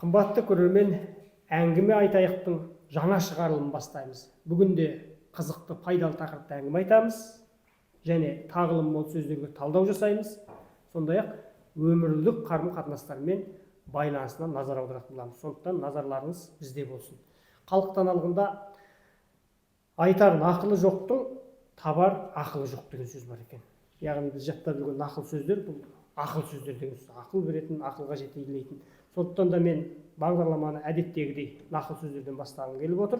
Қымбатты көрермен, әңгіме айтайықтың жаңа шығарылымын бастаймыз. Бүгінде қызықты, пайдалы тақырыпта әңгіме айтамыз және тағылым мол сөздерге талдау жасаймыз. Сондай-ақ өмірлік қарым-қатынастармен байланысына назар аударатын боламыз. Сондықтан назарларыңыз бізде болсын. Халық даналығында айтар ақылы жоқтың табар ақылы жоқ деген сөз бар екен. Яғни біз жаттап жүрген нақыл сөздер бұл ақыл сөздер деген сөз. Ақыл беретін, ақылға жетелейтін. Сондықтан да мен бағдарламаны әдеттегідей нақыл сөздерден бастағым келіп отыр.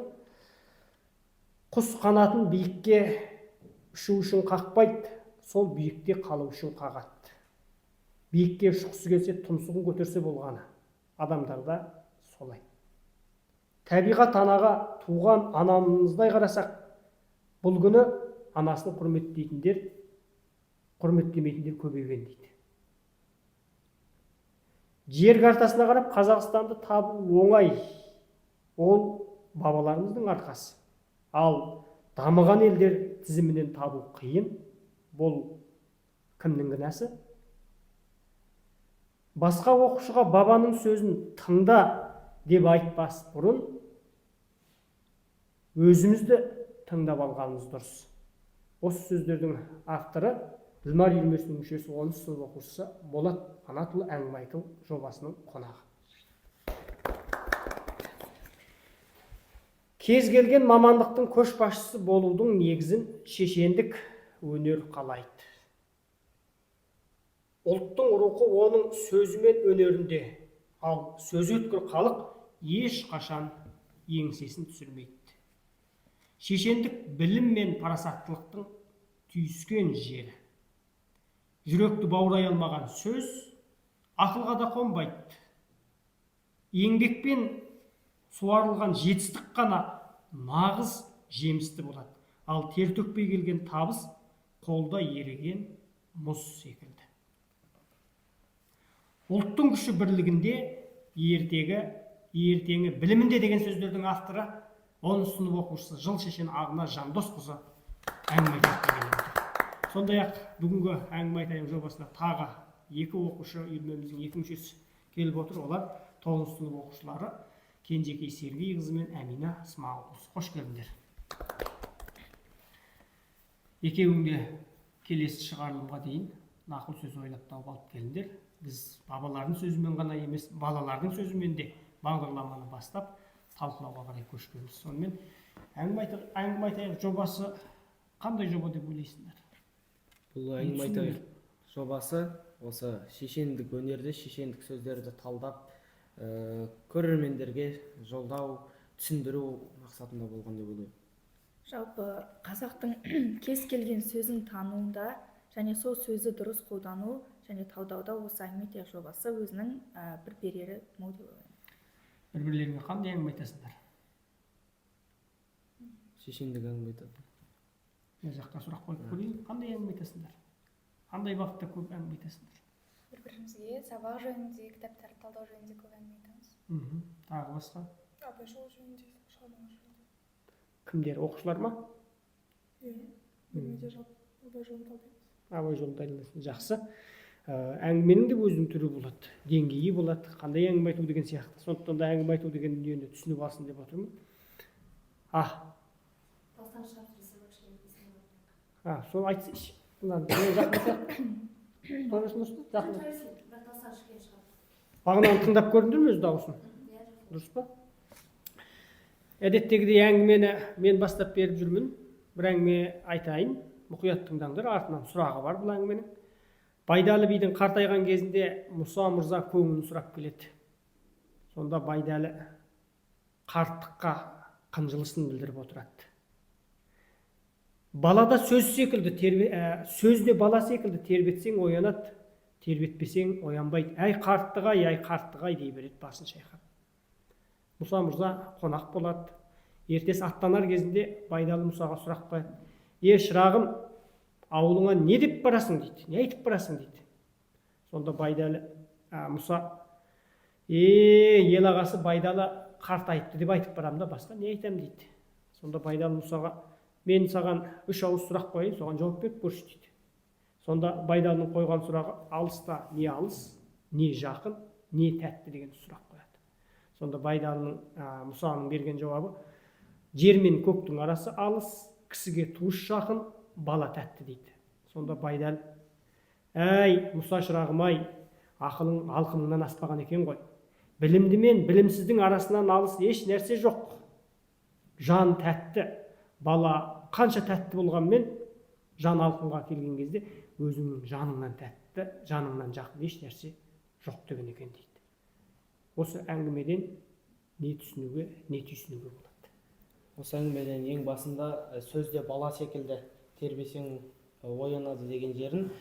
Құс қанатын биікке ұшу үшін қақпайды, сол биікте қалу үшін қағады. Биікке ұшқысы келсе, тұмсығын көтерсе болғаны. Адамдарда солай. Табиғат анаға туған анамыздай қарасақ, бұл күні анасын құрметтейтіндер, құрметтемейтіндер көбейген дейді. Жер картасына қарап, Қазақстанды табу оңай. Ол бабаларымыздың арқасы. Ал дамыған елдер тізімінен табу қиын. Бұл кімнің кінәсі? Басқа оқушыға бабаның сөзін тыңда деп айтпас бұрын, өзімізді тыңдап алғанымыз дұрыс. Осы сөздердің авторы Ділмар үйірмесінің мүшесі 10 сынып оқушысы Болат Қанатұлы әңгіме айту жобасының қонағы. Кез келген мамандықтың көшбасшысы болудың негізін шешендік өнер қалайды. Ұлттың рухы оның сөзі мен өнерінде, ал сөз өткір халық ешқашан еңсесін түсірмейді. Шешендік білім мен парасаттылықтың түйіскен жері. Жүректі баурай алмаған сөз ақылға да қонбайды. Еңбекпен суарылған жетістік қана нағыз жемісті болады. Ал тер төкпей келген табыс қолда еріген мұз секілді. Ұлттың күші бірлігінде, ертеңі білімінде деген сөздердің авторы 10 сынып оқушысы Жыл Шешен Ағына Жандосқызы әңгіме айтады. Сондай-ақ бүгінгі әңгіме айтайын жобасына тағы 2 оқушы үйірмеміздің 2 мүшесі келіп отыр. Олар 9 сынып оқушылары Кенжекей Сергейқызы мен Әмина Смағұлқызы. Қош келдіңдер. Екеуіңде келесі шығарылымға дейін нақыл сөз ойлап тауып алып келіңдер. Біз бабалардың сөзімен ғана емес, балалардың сөзімен де бағдарламаны бастап талқылауға қарай көшкенбіз. Сонымен әңгіме айтайық жобасы қандай жоба деп ойлайсыңдар? Бұл әңгіме айтайық жобасы осы шешендік өнерді, шешендік сөздерді талдап, көрермендерге жолдау, түсіндіру мақсатында болған деп ойлаймын. Жалпы қазақтың кез келген сөзін тануында және сол сөзді дұрыс қолдану және талдауда осы әңгіме айтайық жобасы өзінің бір берері мол деп ойлаймын. Бір-бірлеріңе қандай әңгіме айтасыңдар? Шешендік әңгіме айтады. Мен жаққа сұрақ қойып көрейін, қандай әңгіме айтасыңдар? Қандай бағытта көп әңгіме айтасыңдар? Бір-бірімізге сабақ жөнінде, кітаптарды талдау жөнінде көп әңгіме айтамыз. Тағы басқа? Абай жолы жөнінде, шығармалар жөнінде. Кімдер? Оқушылар ма? Бөлмеде абай жолын талдаймыз. Абай жолын талдайсың. Жақсы. Әңгіменің де өзінің түрі болады, деңгейі болады, қандай әңгіме айту деген сияқты. Сондықтан да әңгіме айту деген дүниені түсініп алсын деп отырмын. Сол айтсайшы. Бағынан тыңдап көрдіңдер ме өз дауысын? Дұрыс па? Әдеттегідей әңгімені мен бастап беріп жүрмін. Бір әңгіме айтайын, мұқият тыңдаңдар, артынан сұрағы бар бұл әңгіменің. Байдалы бидің қартайған кезінде Мұса мырза көңілін сұрап келеді. Сонда Байдалы қарттыққа қынжылысын білдіріп отырады. Балада сөз секілді, сөзде бала секілді, тербетсең оянады, тербетпесең оянбайды. Әй қарттығай дей береді басын шайқап. Мұса мырза қонақ болады. Ертесі аттанар кезінде Байдалы Мұсаға сұрақ қояды. Шырағым, ауылыңа не деп барасың дейді, не айтып барасың дейді. Сонда Байдалы Мұса, ел ағасы Байдалы қарт айтты деп айтып барам да, басқа не айтам дейді. Сонда Байдалы Мұсаға, мен саған 3 ауыз сұрақ қойайын, соған жауап беріп көрші дейді. Сонда Байдалының қойған сұрағы алыста не алыс, не жақын, не тәтті деген сұрақ қояды. Сонда Байдалының Мұсаның берген жауабы: жер мен көктің арасы алыс, кісіге туыс жақын, бала тәтті дейді. Сонда Байдал: әй Мұса шырағым-ай, ақылың алқымыңнан аспаған екен ғой. Білімді мен білімсіздің арасынан алыс еш нәрсе жоқ. Жан тәтті, бала қанша тәтті болғанмен, жан алқымға келген кезде өзіңнің жаныңнан тәтті, жаныңнан жақын еш нәрсе жоқ деген екен дейді. Осы әңгімеден не түсінуге, не түйсінуге болады? Осы әңгімеден ең басында сөзде бала секілді тербесең оянады деген жерін,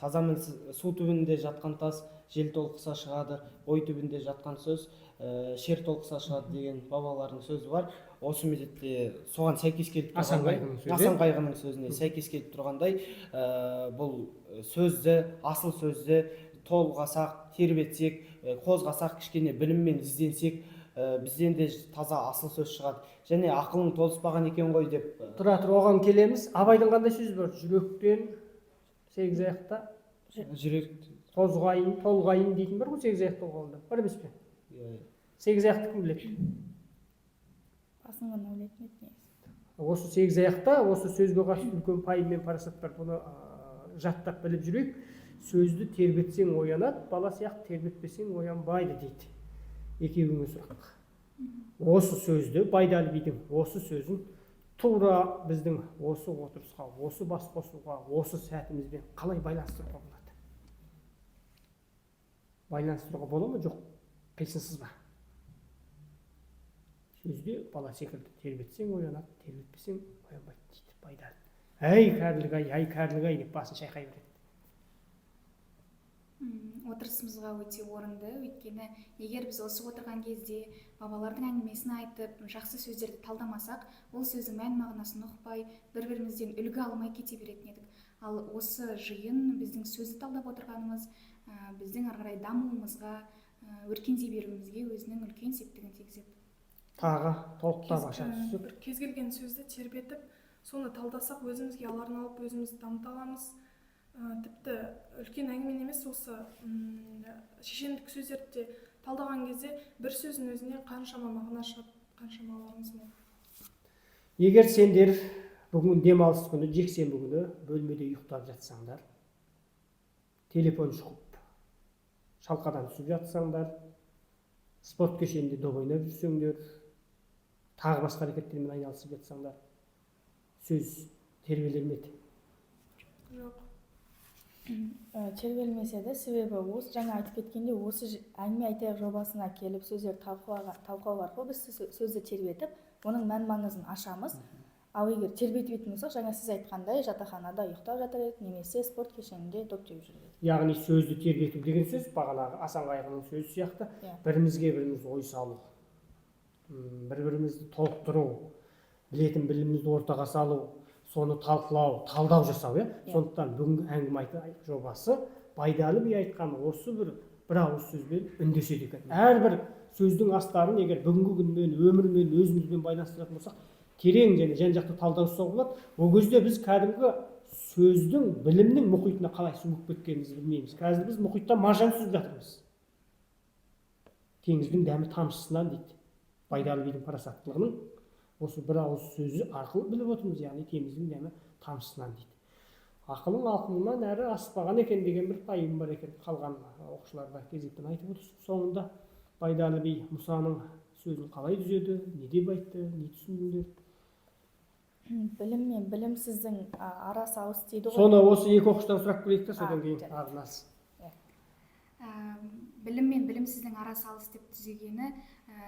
таза мен су түбінде жатқан тас жел толқыса шығады, ой түбінде жатқан сөз шер толқыса шығады деген бабалардың сөзі бар. Осы мезетте соған сәйкес келіп тұрғандай, Асан Қайғының сөзіне сәйкес келіп тұрғандай, бұл сөзді, асыл сөзді толғасақ, тербетсек, қозғасақ, кішкене біліммен ізденсек, бізден де таза асыл сөз шығады. Және ақылың толыспаған екен ғой деп. Тұра оған келеміз. Абайдың қандай сөзі бар? Жүректен сегіз аяқта Жүрек қозғайын, толғайын дейтін бар ғой сегіз аяқты қолында. Бар емес пе? Сегіз аяқты кім біледі? Басын ғана өлетін еді. Осы сегіз аяқта, осы сөзге қарсы үлкен пайым мен парасат бар. Бұны жаттап біліп жүрейік. Сөзді тербетсең оянады, бала сияқты тербетпесең оянбайды дейді. Екеуіңе сұрақ. Осы сөзді, Байдалы бидің осы сөзін тура біздің осы отырысқа, осы бас қосуға, осы сәтімізбен қалай байланыстыруға болады? Байланыстыруға бола ма, жоқ? Қисынсыз ба? Сөзде бала секілді тербетсең оянады, тербетпесең оянбайды дейді Байдалы. Әй кәрілік-ай деп басын шайқай береді. Отырысымызға өте орынды, өйткені егер біз осы отырған кезде бабалардың әңгімесін айтып, жақсы сөздерді талдамасақ, ол сөздің мән мағынасын ұқпай, бір-бірімізден үлгі алмай кете беретін едік. Ал осы жиын біздің сөзді талдап отырғанымыз, біздің ары қарай дамуымызға, өркендей беруімізге өзінің үлкен септігін тигізеді. Тағы толықтап аша түсіп. Кез келген сөзді тербетіп, соны талдасақ, өзімізге аларын алып, өзімізді дамыта аламыз. Тіпті үлкен әңгімен емес, осы шешендік сөздерді талдаған кезде бір сөздің өзіне қаншама мағына шығады, қаншама аларымыз мол. Егер сендер бүгін демалыс күні, жексенбі күні бөлмеде ұйықтап жатсаңдар, телефон шығып, шалқадан түсіп жатсаңдар, спорт кешенінде доп ойнап жүрсеңдер, тағы басқа әрекеттермен айналысып жатсаңдар, сөз тербелер ме еді? Жоқ. Тербелмесе де, себебі осы жаңа айтып кеткенде, осы әңгіме айтайық жобасына келіп сөздер талқылау арқылы біз сөзді тербетіп, оның мән маңызын ашамыз. Ал егер тербетпейтін болсақ, жаңа сіз айтқандай, жатақханада ұйықтап жатыр едік, немесе спорт кешенінде доп теуіп жүр едік. Яғни сөзді тербету деген сөз, бағанағы Асан Қайғының сөзі сияқты, бірімізге біріміз ой салу, бір-бірімізді толықтыру, білетін білімімізді ортаға салу, соны талқылау, талдау жасау, сондықтан бүгінгі әңгіме айтайық жобасы Байдалы би айтқан осы бір ауыз сөзбен үндеседі екен. Әрбір сөздің астарын егер бүгінгі күнмен, өмірмен, өзімізбен байланыстыратын болсақ, терең және жан-жақты талдау жасауға болады. Ол кезде біз кәдімгі сөздің, білімнің мұхитына қалай сүңгіп кеткенімізді білмейміз. Қазір біз мұхиттан маржан сүзіп жатырмыз. Теңіздің дәмі тамшысынан дейді. Байдалы бидің парасаттылығының осы бір ауыз сөзі арқылы біліп отырмыз, яғни теңіздің дәмі тамшысынан дейді. Ақылың алқымынан әрі аспаған екен деген бір пайым бар екен. Қалған оқушыларға кезектен айтып отырсыз. Соңында Байдалы би Мұсаның сөзін қалай түзеді, не деп айтты, не түсіндіңдер? Білім мен білімсіздің арасы алыс дейді ғой. Соны осы екі оқушыдан сұрап көрейік та, содан кейін арнасы. Білім мен білімсіздің арасы алыс деп түзегені,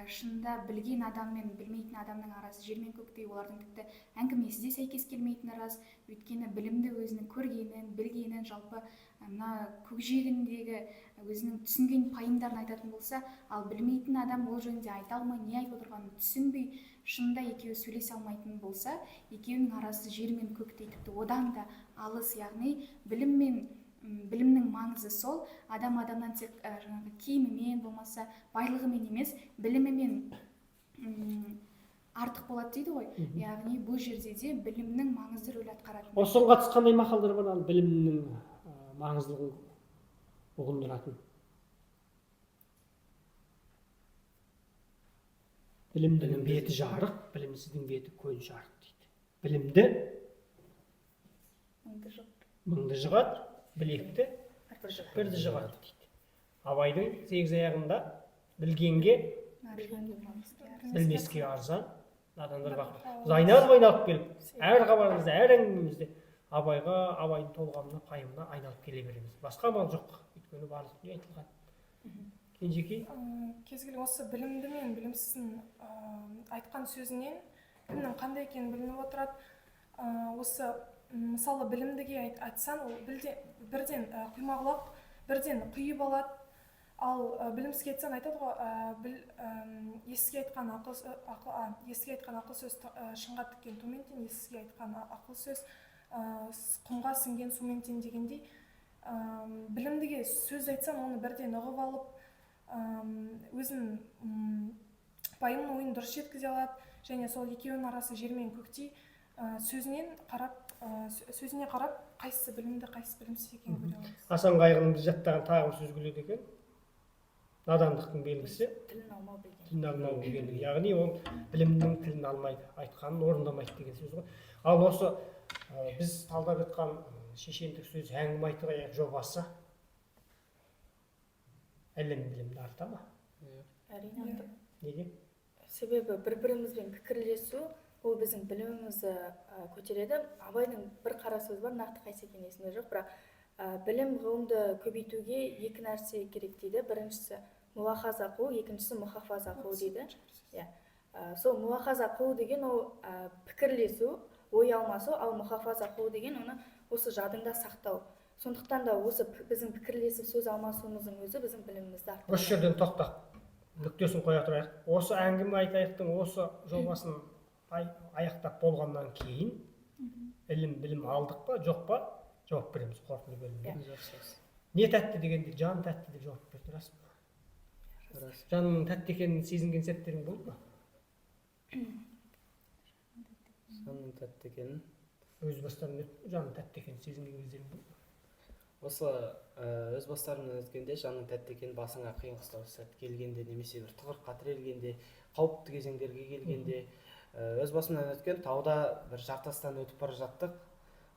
шынында білген адам мен білмейтін адамның арасы жер мен көктей, олардың тіпті әңгімесі де сәйкес келмейтіні рас. Өйткені білімді өзінің көргенін, білгенін, жалпы мына көкжиегіндегі өзінің түсінген пайымдарын айтатын болса, ал білмейтін адам ол жөнінде айта алмай, не айтып отырғанын түсінбей, шынында екеуі сөйлесе алмайтын болса, екеуінің арасы жер мен көктей, тіпті одан да алыс. Яғни білімнің маңызы сол, адамнан тек киімімен болмаса байлығымен емес, білімімен артық болады дейді ғой. Яғни бұл жерде де білімнің маңызды рөл атқарады. Осыған қатысты қандай мақалдар бар, ал білімнің маңыздылығын ұғындыратын? Білімдінің беті жарық, білімсіздің беті көн жарық дейді. Білімді мыңды жығады, білекті бірді жығады дейді. Абайдың 8 аяғында білгенге білмеске арзан, надандар бақыр. Біз айналып келіп, әр хабарымызда, әр әңгімемізде абайдың толғамына, пайымына айналып келе береміз. Басқа амал жоқ, өйткені барлық дүние айтылған. Кенжекей? Кез келген осы білімді мен білімсіздің айтқан сөзінен кімнің қандай екенін білініп отырады. Осы мысалы білімдіге айтсаң, ол бірден құймағылап, бірден құйып алады. Ал білімсізге айтсаң айтады ғой, есікке айтқан ақыл сөз шыңға тіккен тумен тең, есікке айтқан ақыл сөз құмға сіңген сумен тең дегендей, білімдіге сөз айтсаң, оны бірден ұғып алып, өзінің пайымын ойын дұрыс жеткізе алады, және сол екеуінің арасы жер мен көктей, сөзіне қарап қайсысы білімді, қайсысы білімсіз екенін көре аламыз. Асан Қайғының біз жаттаған тағы бір сөз күледі екен. Надандықтың белгісі тілін алмау білгендігі. Яғни ол білімнің тілін алмайды, айтқанын орындамайды деген сөз ғой. Ал осы біз талдап жатқан шешендік сөз әңгіме айтайық жобасы әлем білімді арта ма? Әрине артып. Неге? Себебі бір-бірімізбен пікірлесу, ол біздің білімімізді көтереді. Абайдың бір қара сөзі бар, нақты қайсы екені есімде жоқ, бірақ білім ғылымды көбейтуге екі нәрсе керек дейді. Біріншісі мулахаза қылу, екіншісі мухафаза қылу дейді. Сол мулахаза қылу деген ол пікірлесу, ой алмасу, ал мухафаза қылу деген оны осы жадыңда сақтау. Сондықтан да осы біздің пікірлесіп сөз алмасуымыздың өзі біздің білімімізді арттырады. Осы жерден тоқтап, нүктесін қоя тұрайық. Осы әңгіме айтайықтың осы жобасын аяқтап болғаннан кейін білім алдық па, жоқ па? Жауап береміз қорытынды бөлімде. Не тәтті дегенде жан тәтті деп жауап берді, рас па? Жанның тәтті екенін сезінген сәттерің болды ма? Жанның тәтті екенін Өз бастарынан өтіп, жанның тәтті екенін сезінген кездерің болды ма? осы өз бастарынан өткенде жанның тәтті екенін басыңа қиын қыстау сәт келгенде, немесе бір тығырыққа тірелгенде, қауіпті кезеңдерге келгенде, өз басымнан өткен тауда бір жартастан өтіп бара жаттық.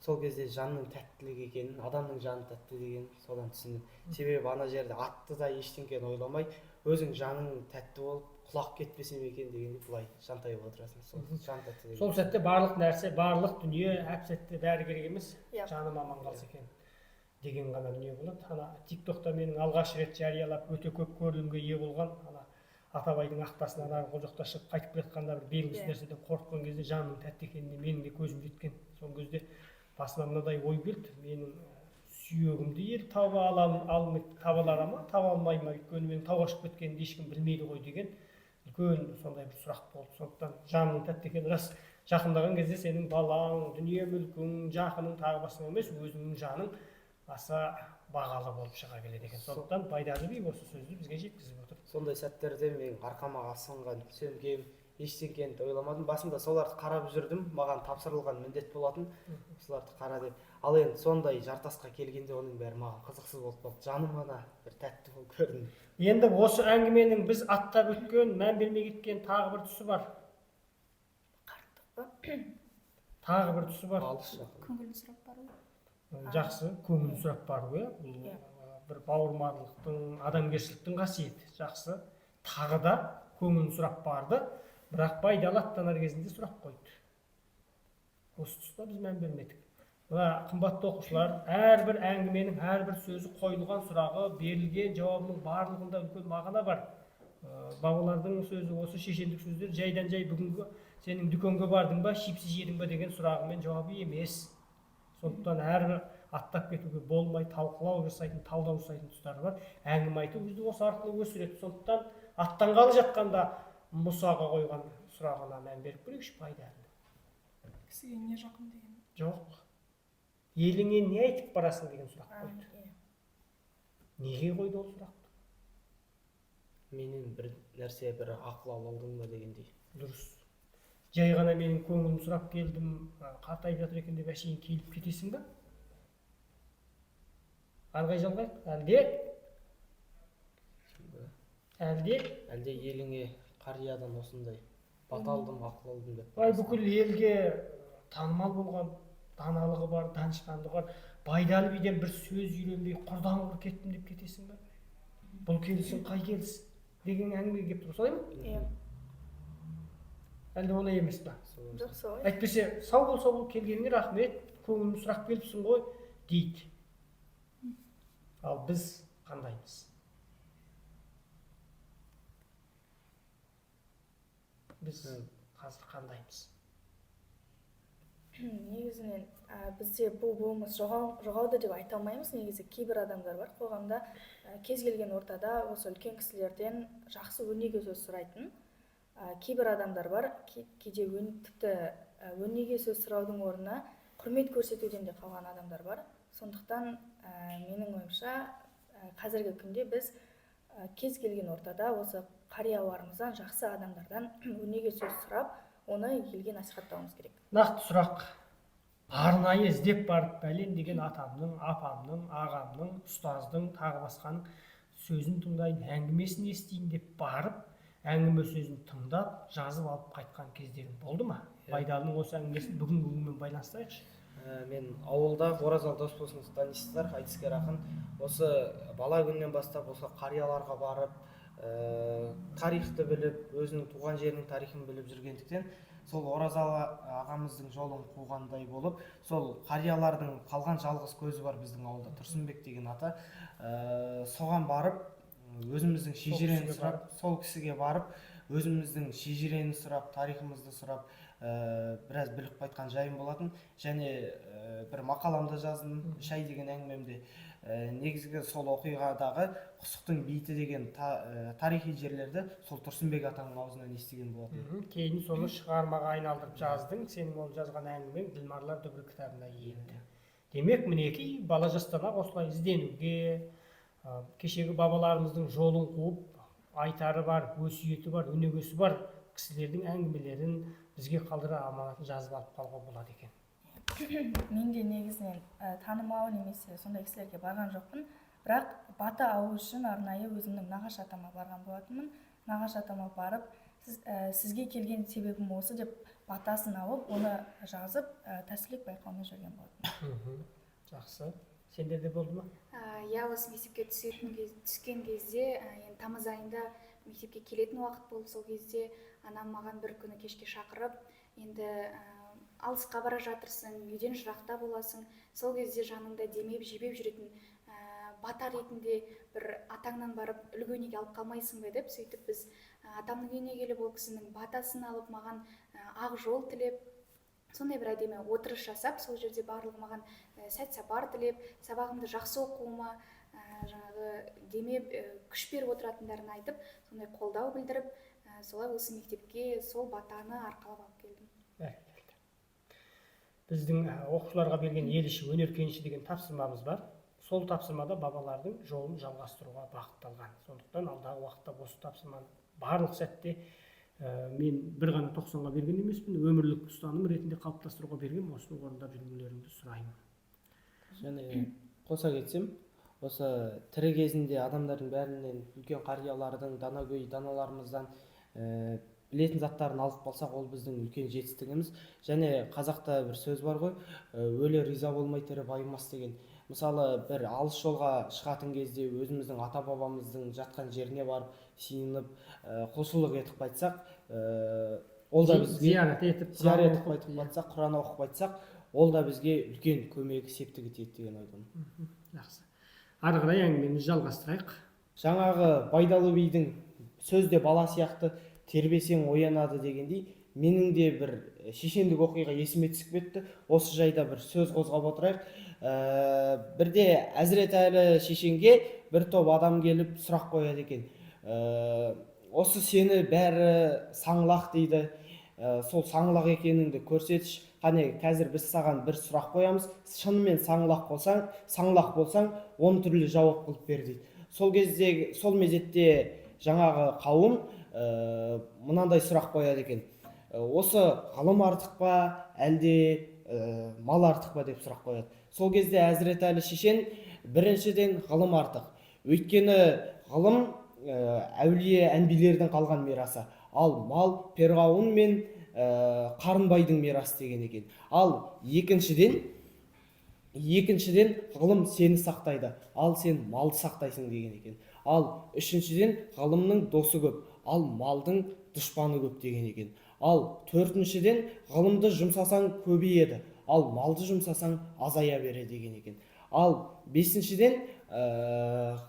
Сол кезде жанның тәттілігі екенін, адамның жаны тәтті деген содан түсіндім. Себебі ана жерде атты да ештеңкені ойламай, өзің жаның тәтті болып, құлақ кетпесем екен дегенде былай жантайып отырасың. Сол жан тәтті деген. Сол сәтте барлық нәрсе, барлық дүние әп сәтте бәрі керек емес, жаным аман қалса екен деген ғана дүние болады. Ана TikTokта менің алғаш рет жариялап өте көп көрілімге ие болған ана Атабайдың ақтасынан арғы жақта шығып қайтып келе жатқанда бір белгісіз нәрседен қорыққан кезде жанның тәтті екеніне менің де көзім жеткен. Сол кезде басыма мынадай ой келді, менің сүйегімді ел таба алар ма, таба алмай ма, өйткені менің тауға шығып кеткенімді ешкім білмейді ғой деген үлкен сондай бір сұрақ болды. Сондықтан жанның тәтті екені рас, жақындаған кезде сенің балаң, дүние мүлкің, жақының тағы басқа емес, өзіңнің жаның аса бағалы болып шыға келеді екен. Сондықтан Байдалы би осы сөзді бізге жеткізіп отыр. Сондай сәттерде мен арқама асынған сөмкем, ештеңкені ойламадым. Басында соларды қарап жүрдім, маған тапсырылған міндет болатын, соларды қара деп. Ал енді сондай жартасқа келгенде оның бәрі маған қызықсыз болып қалды. Жаным ана бір тәтті болып көрінді. Енді осы әңгіменің біз аттап өткен, мән бермей кеткен тағы бір тұсы бар. Тағы бір тұсы бар. Көңілін сұрап бару. Жақсы, көңілін сұрап бару, бұл бір бауырмалдықтың, адамгершіліктің қасиеті. Жақсы, тағы да көңілін сұрап барды, бірақ Байдалы аттанар кезінде сұрақ қойды. Осы тұста біз мән бермедік. Қымбатты оқушылар, әрбір әңгіменің, әрбір сөзі қойылған сұрағы, берілген жауабының барлығында үлкен мағына бар. Бабалардың сөзі, осы шешендік сөздер жайдан жай бүгінгі сенің дүкенге бардың ба, шипсіз жедің ба деген сұрағымен жауабы емес. Сондықтан әрбір аттап кетуге болмай, талқылау жасайтын, талдау жасайтын тұстары бар. Әңгіме айту бізді осы арқылы өсіреді. Сондықтан аттанғалы жатқанда Мұсаға қойған сұрағына мән беріп көрейікші Байдалы. Кісіге не жақын деген? Жоқ. Еліңе не айтып барасың деген сұрақ қойды. Неге қойды ол сұрақты? Менен бір нәрсе, бір ақыл алдың ба дегендей. Дұрыс. Жай ғана менің көңілім сұрап келдім, қартайып жатыр екен деп әшейін келіп кетесің ба? Арғай жалғайық, әлде Әлде еліңе қариядан осындай бата алдым, ақыл алдым деп? Бүкіл елге танымал болған даналығы бар, данышпандығы бар. Байдалы биден бір сөз үйренбей құрдан құр кеттім деп кетесің ба? Бұл келісің қай келіс деген әңгіме келіп тұр, солай ма? Иә. Әлде олай емес па? Жоқ, солай. Әйтпесе сау болса бұл келгеніңе рахмет, көңілім сұрақ келіпсің ғой дейді. Ал біз қандаймыз? Біз қазір қандаймыз? Негізінен бізде бұл болмыс жоғалды деп айта алмаймыз. Негізі кейбір адамдар бар қоғамда кез келген ортада осы үлкен кісілерден жақсы өнеге сөз сұрайтын. Кейбір адамдар бар, кейде тіпті өнеге сөз сұраудың орнына құрмет көрсетуден де қалған адамдар бар. Сондықтан менің ойымша қазіргі күнде біз кез келген ортада осы қарияларымыздан, жақсы адамдардан өнеге сөз сұрап, оны елге насихаттауымыз керек. Нақты сұрақ. Арнайы іздеп барып бәлен деген атамның, апамның, ағамның, ұстаздың, тағы басқаның сөзін тыңдайын, әңгімесін естейін деп барып, әңгіме сөзін тыңдап, жазып алып қайтқан кездерің болды ма? Байдалының осы әңгімесін бүгінгі күнмен байланыстырайықшы. Мен ауылда Оразалы Досболсын Станислав айтыскер ақын осы бала күннен бастап осы қарияларға барып, тарихты біліп, өзінің туған жерінің тарихын біліп жүргендіктен, сол Оразалы ағамыздың жолын қуғандай болып, сол қариялардың қалған жалғыз көзі бар біздің ауылда, Тұрсынбек деген ата, соған барып, өзіміздің шежірені сұрап, сол кісіге барып, өзіміздің шежірені сұрап, тарихымызды сұрап, біраз біліп қайтқан жайым болатын. Және бір мақаламда жаздым, шай деген әңгімемде. Негізгі сол оқиғадағы Құсықтың бейіті деген тарихи жерлерді сол Тұрсынбек атаның аузынан естіген болатын. Кейін соны шығармаға айналдырып жаздың, сенің ол жазған әңгімең Ділмарлар Дүбір кітабына енді. Демек, мінекей бала жастан-ақ осылай ізденуге, кешегі бабаларымыздың жолын қуып, айтары бар, өсиеті бар, өнегесі бар кісілердің әңгімелерін бізге қалдыра аманатын жазып алып қалуға болады екен. Мен де негізінен танымау немесе сондай кісілерге барған жоқпын, бірақ бата алу үшін арнайы өзімнің нағашы атама барған болатынмын. Нағашы атама барып, сізге келген себебім осы деп батасын алып, оны жазып, тәсілік байқаумен жүрген болатынмын. Жақсы. Сендерде болды ма? Иә, осы мектепке түскен кезде, тамыз айында мектепке келетін уақыт болды. Сол кезде анам маған бір күні кешке шақырып, енді алысқа бара жатырсың, үйден жырақта боласың. Сол кезде жаныңда демеп, жебеп жүретін бата ретінде бір атаңнан барып үлгі-өнеге алып қалмайсың ба деп, сөйтіп біз атамның үйіне келіп, ол кісінің батасын алып, маған ақ жол тілеп, сондай бір әдемі отырыс жасап, сол жерде барлығы маған сәт сапар тілеп, сабағымды жақсы оқуыма демеп, күш беріп отыратындарын айтып, сондай қолдау білдіріп, солай осы мектепке сол батаны арқалап алып келдім. Біздің оқушыларға берген ел іші өнер кеніші деген тапсырмамыз бар. Сол тапсырмада бабалардың жолын жалғастыруға бағытталған. Сондықтан алдағы уақытта осы тапсырманы барлық сәтте мен бір ғана 90-ға берген емеспін, өмірлік ұстаным ретінде қалыптастыруға берген, осыны орындап жүргендеріңді сұраймын. Және қоса кетсем, осы тірі кезінде адамдардың бәрінен үлкен қариялардың, данагөй даналарымыздан білетін заттарын алып қалсақ, ол біздің үлкен жетістігіміз. Және қазақта бір сөз бар ғой, өлі риза болмай тірі байымас деген. Мысалы, бір алыс жолға шығатын кезде өзіміздің ата-бабамыздың жатқан жеріне барып, сиынып, құлшылық етіп қайтсақ, ол да бізге зиярат етіп қайтсақ, Құран оқып қайтсақ, ол да бізге үлкен көмегі, септігі тиеді деген ойдамын. Жақсы. Ары қарай әңгімемізді жалғастырайық. Жаңағы Байдалы бидің сөзде бала сияқты тербесең оянады дегендей, менің де бір шешендік оқиға есіме түсіп кетті. Осы жайда бір сөз қозғап отырайық. Бірде Әзірет Әлі шешенге бір топ адам келіп сұрақ қояды екен. Осы сені бәрі саңлақ дейді. Сол саңлақ екеніңді көрсетші. Қане, қазір біз саған бір сұрақ қоямыз. Шынымен саңлақ болсаң, 10 түрлі жауап қылып бер дейді. Сол кезде, сол мезетте жаңағы қауым мынандай сұрақ қояды екен. Осы ғылым артық па, әлде мал артық па деп сұрақ қояды. Сол кезде Әзірет Әлі шешен біріншіден ғылым артық. Өйткені ғылым әулие әнбилердің қалған мирасы. ал мал перғауын мен қарынбайдың мирасы деген екен. Ал екіншіден ғылым сені сақтайды, ал сен малды сақтайсың деген екен. Ал үшіншіден ғылымның досы көп, ал малдың дұшпаны көп деген екен. Ал төртіншіден ғылымды жұмсасаң көбейеді, ал малды жұмсасаң азая береді деген екен. Ал бесіншіден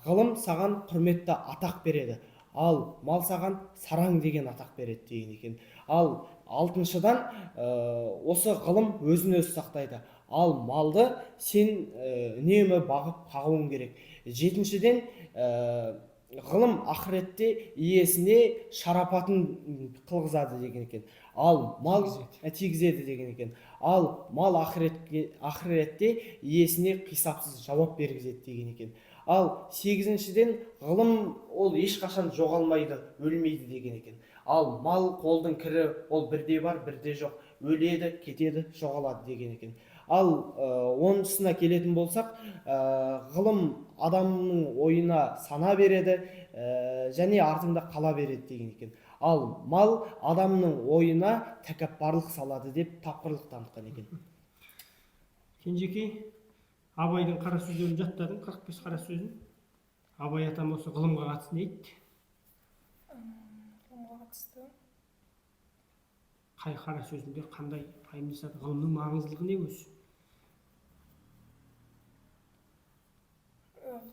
ғылым саған құрметті атақ береді, ал мал саған сараң деген атақ береді деген екен. Ал алтыншыдан осы ғылым өзін өзі сақтайды, ал малды сен үнемі бағып қағуың керек. Жетіншіден ғылым ақыретте иесіне шарапатын қылғызады деген екен. Ал мал тигізеді деген екен. Ал мал ақыретте иесіне қисапсыз жауап бергізеді деген екен. Ал сегізіншіден ғылым ол ешқашан жоғалмайды, өлмейді деген екен. Ал мал қолдың кірі ол бірде бар, бірде жоқ, өледі, кетеді, жоғалады деген екен. Ал онысына келетін болсақ, ғылым адамның ойына сана береді және артында қала береді деген екен. Ал мал адамның ойына тәкаппарлық салады деп тапқырлық танытқан екен. Кенжекей, Абайдың қара сөздерін жаттадың, 45 қара сөзін. Абай атам осы ғылымға қатысты не дейді? Ғылымға қатысты Қай қара сөзінде қандай пайым жасады? Ғылымның маңыздылығы не өзі?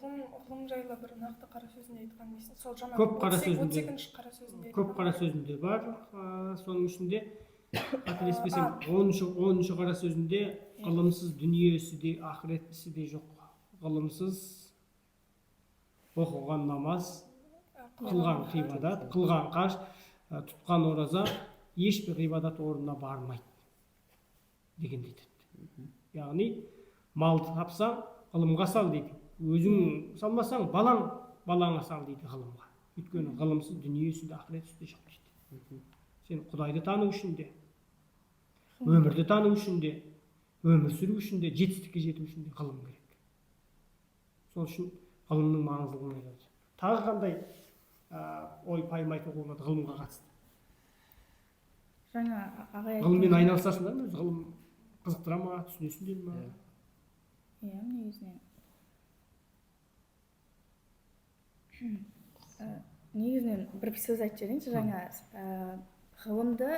ғылым жайлы бір нақты қара сөзінде айтқан дейсің. Сол жаңа Көп қара сөзінде. 38-ші қара сөзінде. Көп қара сөзінде бар, соның ішінде қателеспесем 10-шы қара сөзінде ғылымсыз дүние ісі де, ақырет ісі де жоқ. Ғылымсыз оқыған намаз, қылған ғибадат, қылған қаш, тұтқан ораза ешбір ғибадат орнына бармайды деген дейді. Яғни малды тапсаң ғылымға сал дейді. Өзің салмасаң балаңа сал дейді ғылымға. Өйткені ғылымсыз дүние ісі де, ақырет ісі де жоқ дейді. Сен Құдайды тану үшін де, өмірді тану үшін де, өмір сүру үшін де, жетістікке жету үшін де ғылым керек. Сол үшін ғылымның маңыздылығын айтады. Тағы қандай ой пайым айтуға болады ғылымға қатысты? Жаңа ағай Ғылыммен айналысасыңдар ма? Ғылым қызықтыра ма, түсінесіңдер ма? Иә, негізінен. Негізінен бір сөз айтып жіберейінші. Жаңа ғылымды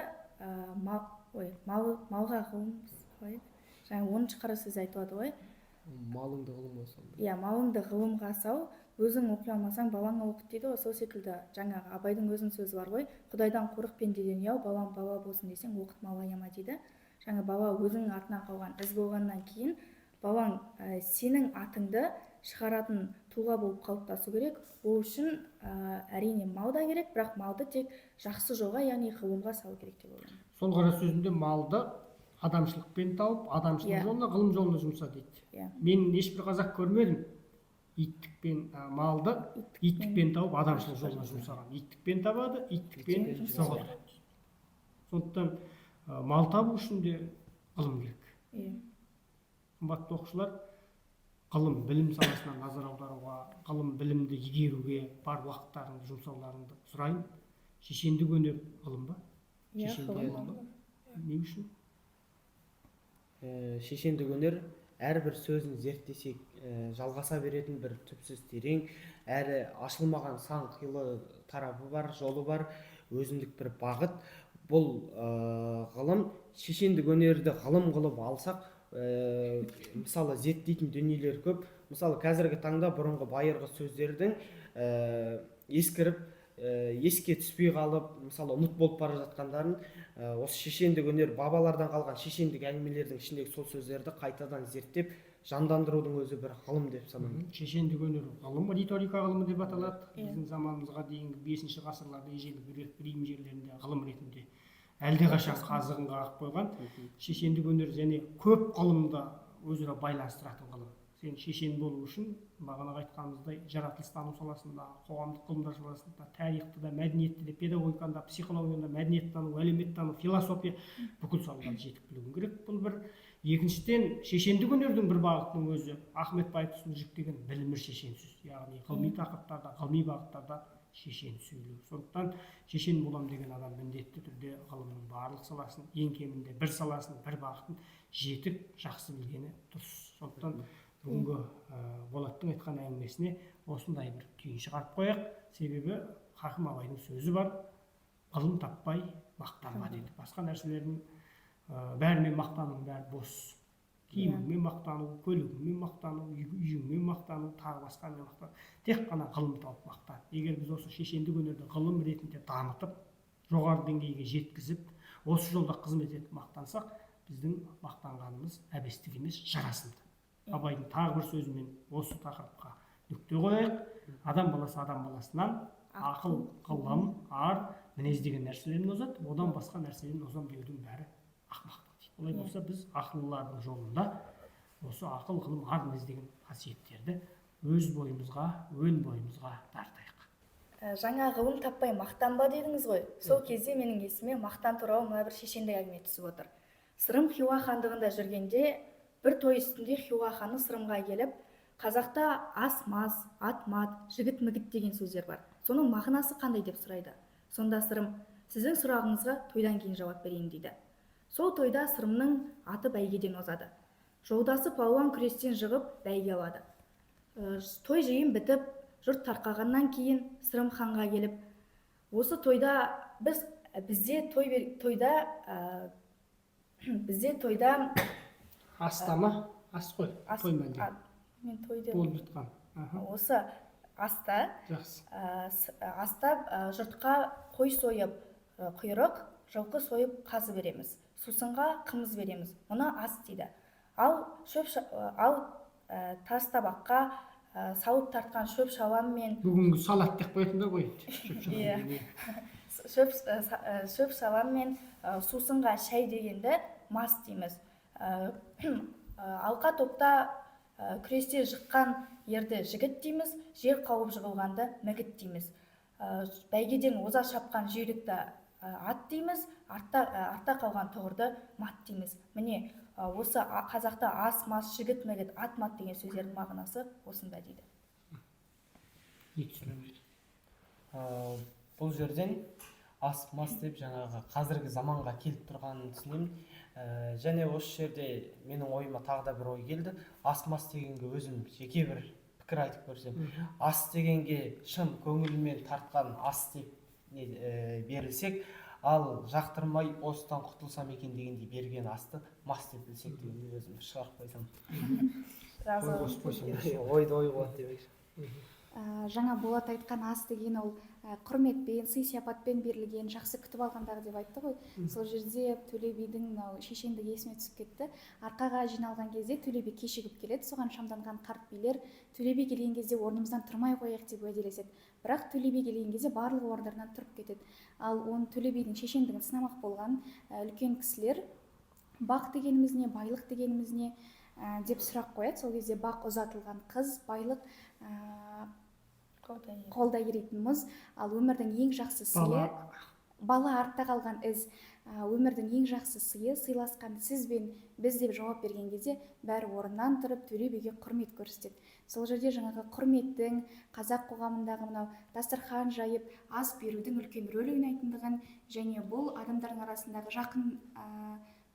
малға ғылым қалай еді? Жаңа 10-шы қара сөз айтылады ғой. Малыңды ғылымға сал. Иә, малыңды ғылымға сал, өзің оқи алмасаң балаңа оқыт дейді ғой. Сол секілді жаңағы Абайдың өзінің сөзі бар ғой. Құдайдан қорық, пендеден ұял, балам бала болсын десең, оқыт мал аяма дейді. Жаңа бала өзіңнің артынан қалған із болғаннан кейін балаң сенің атыңды шығаратын тұлға болып қалыптасу керек. Ол үшін әрине мал да керек, бірақ малды тек жақсы жолға, яғни ғылымға салу керек деп ойлаймын. Сол қара сөзінде малды адамшылықпен тауып, адамшылық жолына, ғылым жолына жұмса дейді. Мен ешбір қазақ көрмедім. Иттікпен малды иттікпен тауып, адамшылық жолына жұмсаған. Иттікпен табады, иттікпен жоғалады. Сондықтан мал табу үшін де ғылым керек. Қымбатты оқушылар, ғылым білім саласына назар аударуға, ғылым білімді игеруге бар уақыттарыңды жұмсауларыңды сұрайын. Шешендік өнер ғылым ба? Не үшін? Шешендік өнер әрбір сөзін зерттесек жалғаса беретін бір түпсіз терең, әрі ашылмаған сан қилы тарапы бар, жолы бар, өзіндік бір бағыт. Бұл ғылым, шешендік өнерді ғылым қылып алсақ, мысалы зерттейтін дүниелер көп. Мысалы қазіргі таңда бұрынғы байырғы сөздердің ескіріп, еске түспей қалып, мысалы ұмыт болып бара жатқандарын, осы шешендік өнер, бабалардан қалған шешендік әңгімелердің ішіндегі сол сөздерді қайтадан зерттеп жандандырудың өзі бір ғылым деп санаймын. Шешендік өнер ғылым, риторика ғылымы деп аталады. Біздің заманымызға дейінгі 5-ші ғасырларда ежелгі Рим жерлерінде ғылым ретінде әлдеқашан қазығын қағып қойған. Шешендік өнер және көп ғылымды өзара байланыстыратын ғылым. Сен шешен болу үшін, бағана айтқанымыздай, жаратылыстану саласында, қоғамдық ғылымдар саласында, тарихты да, мәдениетті де, педагогикада, психологияда, мәдениеттану, әлеуметтану, философия бүкіл салаларды жетік білуің керек. Бұл бір. Екіншіден, шешендік өнердің бір бағытының өзі Ахмет Байтұрсынов жүктеген білімі шешенсіз. Яғни ғылыми тақырыптарда, ғылыми бағыттарда шешен сөйлеу. Сондықтан шешен болам деген адам міндетті түрде ғылымның барлық саласын, ең кемінде бір саласын, бір бағытын жетік жақсы білгені дұрыс. Сондықтан бүгінгі Болаттың айтқан әңгімесіне осындай бір түйін шығарып қояйық. Себебі Хакім Абайдың сөзі бар: ғылым таппай мақтанба дейді. Басқа нәрселердің бәрімен мақтану бәрі бос. Киіміңмен мақтану, көлігіңмен мақтану, үйіңмен мақтану, тағы басқамен мақтану. Тек қана ғылым тауып мақтан. Егер біз осы шешендік өнерді ғылым ретінде дамытып, жоғары деңгейге жеткізіп, осы жолда қызмет етіп мақтансақ, біздің мақтанғанымыз әбестік емес, жарасымды. Абайдың тағы бір сөзімен осы тақырыпқа нүкте қояйық. Адам баласы адам баласынан ақыл, ғылым, ар, мінез деген нәрселерін озады, одан басқа нәрселерін озам деудің бәрі ақымақтық дейді. Олай болса біз ақыллылардың жолында осы ақыл, ғылым, ар, мінез деген қасиеттерді өз бойымызға, өн бойымызға тартайық. Жаңа ғылым таппай мақтанба дедіңіз ғой. Сол кезде менің есіме мақтан туралы мына бір шешендік әңгіме түсіп отыр. Сырым Хиуа хандығында жүргенде бір той үстінде Хиуа ханы Сырымға келіп, қазақта ас мас, ат мат, жігіт мігіт деген сөздер бар. Соның мағынасы қандай деп сұрайды. Сонда Сырым: сіздің сұрағыңызға тойдан кейін жауап берейін дейді. Сол тойда Сырымның аты бәйгеден озады. Жолдасы палуан күрестен жығып бәйге алады. Той жиын бітіп, жұрт тарқағаннан кейін Сырым ханға келіп: осы тойда бізде тойда Астама, ас қой, той мәнде. Мен тойды Болып жатқан. осы аста Жақсы. Жұртқа қой сойып құйрық, жылқы сойып қазы береміз, сусынға қымыз береміз. Мұны ас дейді. Ал тас табаққа сауып тартқан шөп шалам мен Бүгінгі салат деп қоятындар ғой. шөп шалам мен сусынға шай дегенді мас дейміз. Алқа топта күресте жыққан ерді жігіт дейміз, жер қауып жығылғанды мігіт дейміз. Бәйгеден оза шапқан жүйрікті ат дейміз, артта қалған тұғырды мат дейміз. Міне осы қазақта ас, мас, жігіт, мігіт, ат, мат деген сөздердің мағынасы осында дейді. Бұл жерден ас, мас деп жаңағы қазіргі заманға келіп тұрғанын түсінемін. Және осы жерде менің ойыма тағы да бір ой келді. Ас, мас дегенге өзім жеке бір пікір айтып көрсем, ас дегенге шын көңілмен тартқан ас деп берілсек, ал жақтырмай осыдан құтылсам екен дегендей берген асты мас деп білсек деген өзім шығарып қойсам. Ойды ой болады демекші. Жаңа Болат айтқан ас деген ол құрметпен, сый сияпатпен берілген, жақсы күтіп алғандағы деп айтты ғой. Сол жерде Төле бидің шешендігі есіме түсіп кетті. Арқаға жиналған кезде Төле би кешігіп келеді. Соған шамданған қарт билер Төле би келген кезде орнымыздан тұрмай қояйық деп уәделеседі. Бірақ Төле би келген кезде барлығы орындарынан тұрып кетеді. Ал оны Төле бидің шешендігін сынамақ болған үлкен кісілер бақ дегеніміз не, байлық дегеніміз не деп сұрақ қояды. Сол кезде бақ ұзатылған қыз, байлық қолда еритін мұз, ал өмірдің ең жақсы сыйы бала, артта қалған із. Өмірдің ең жақсы сыйы сыйласқан сіз бен біз деп жауап берген кезде бәрі орнынан тұрып Төле биге құрмет көрсетеді. Сол жерде жаңағы құрметтің қазақ қоғамындағы мынау дастархан жайып ас берудің үлкен рөл ойнайтындығын және бұл адамдардың арасындағы жақын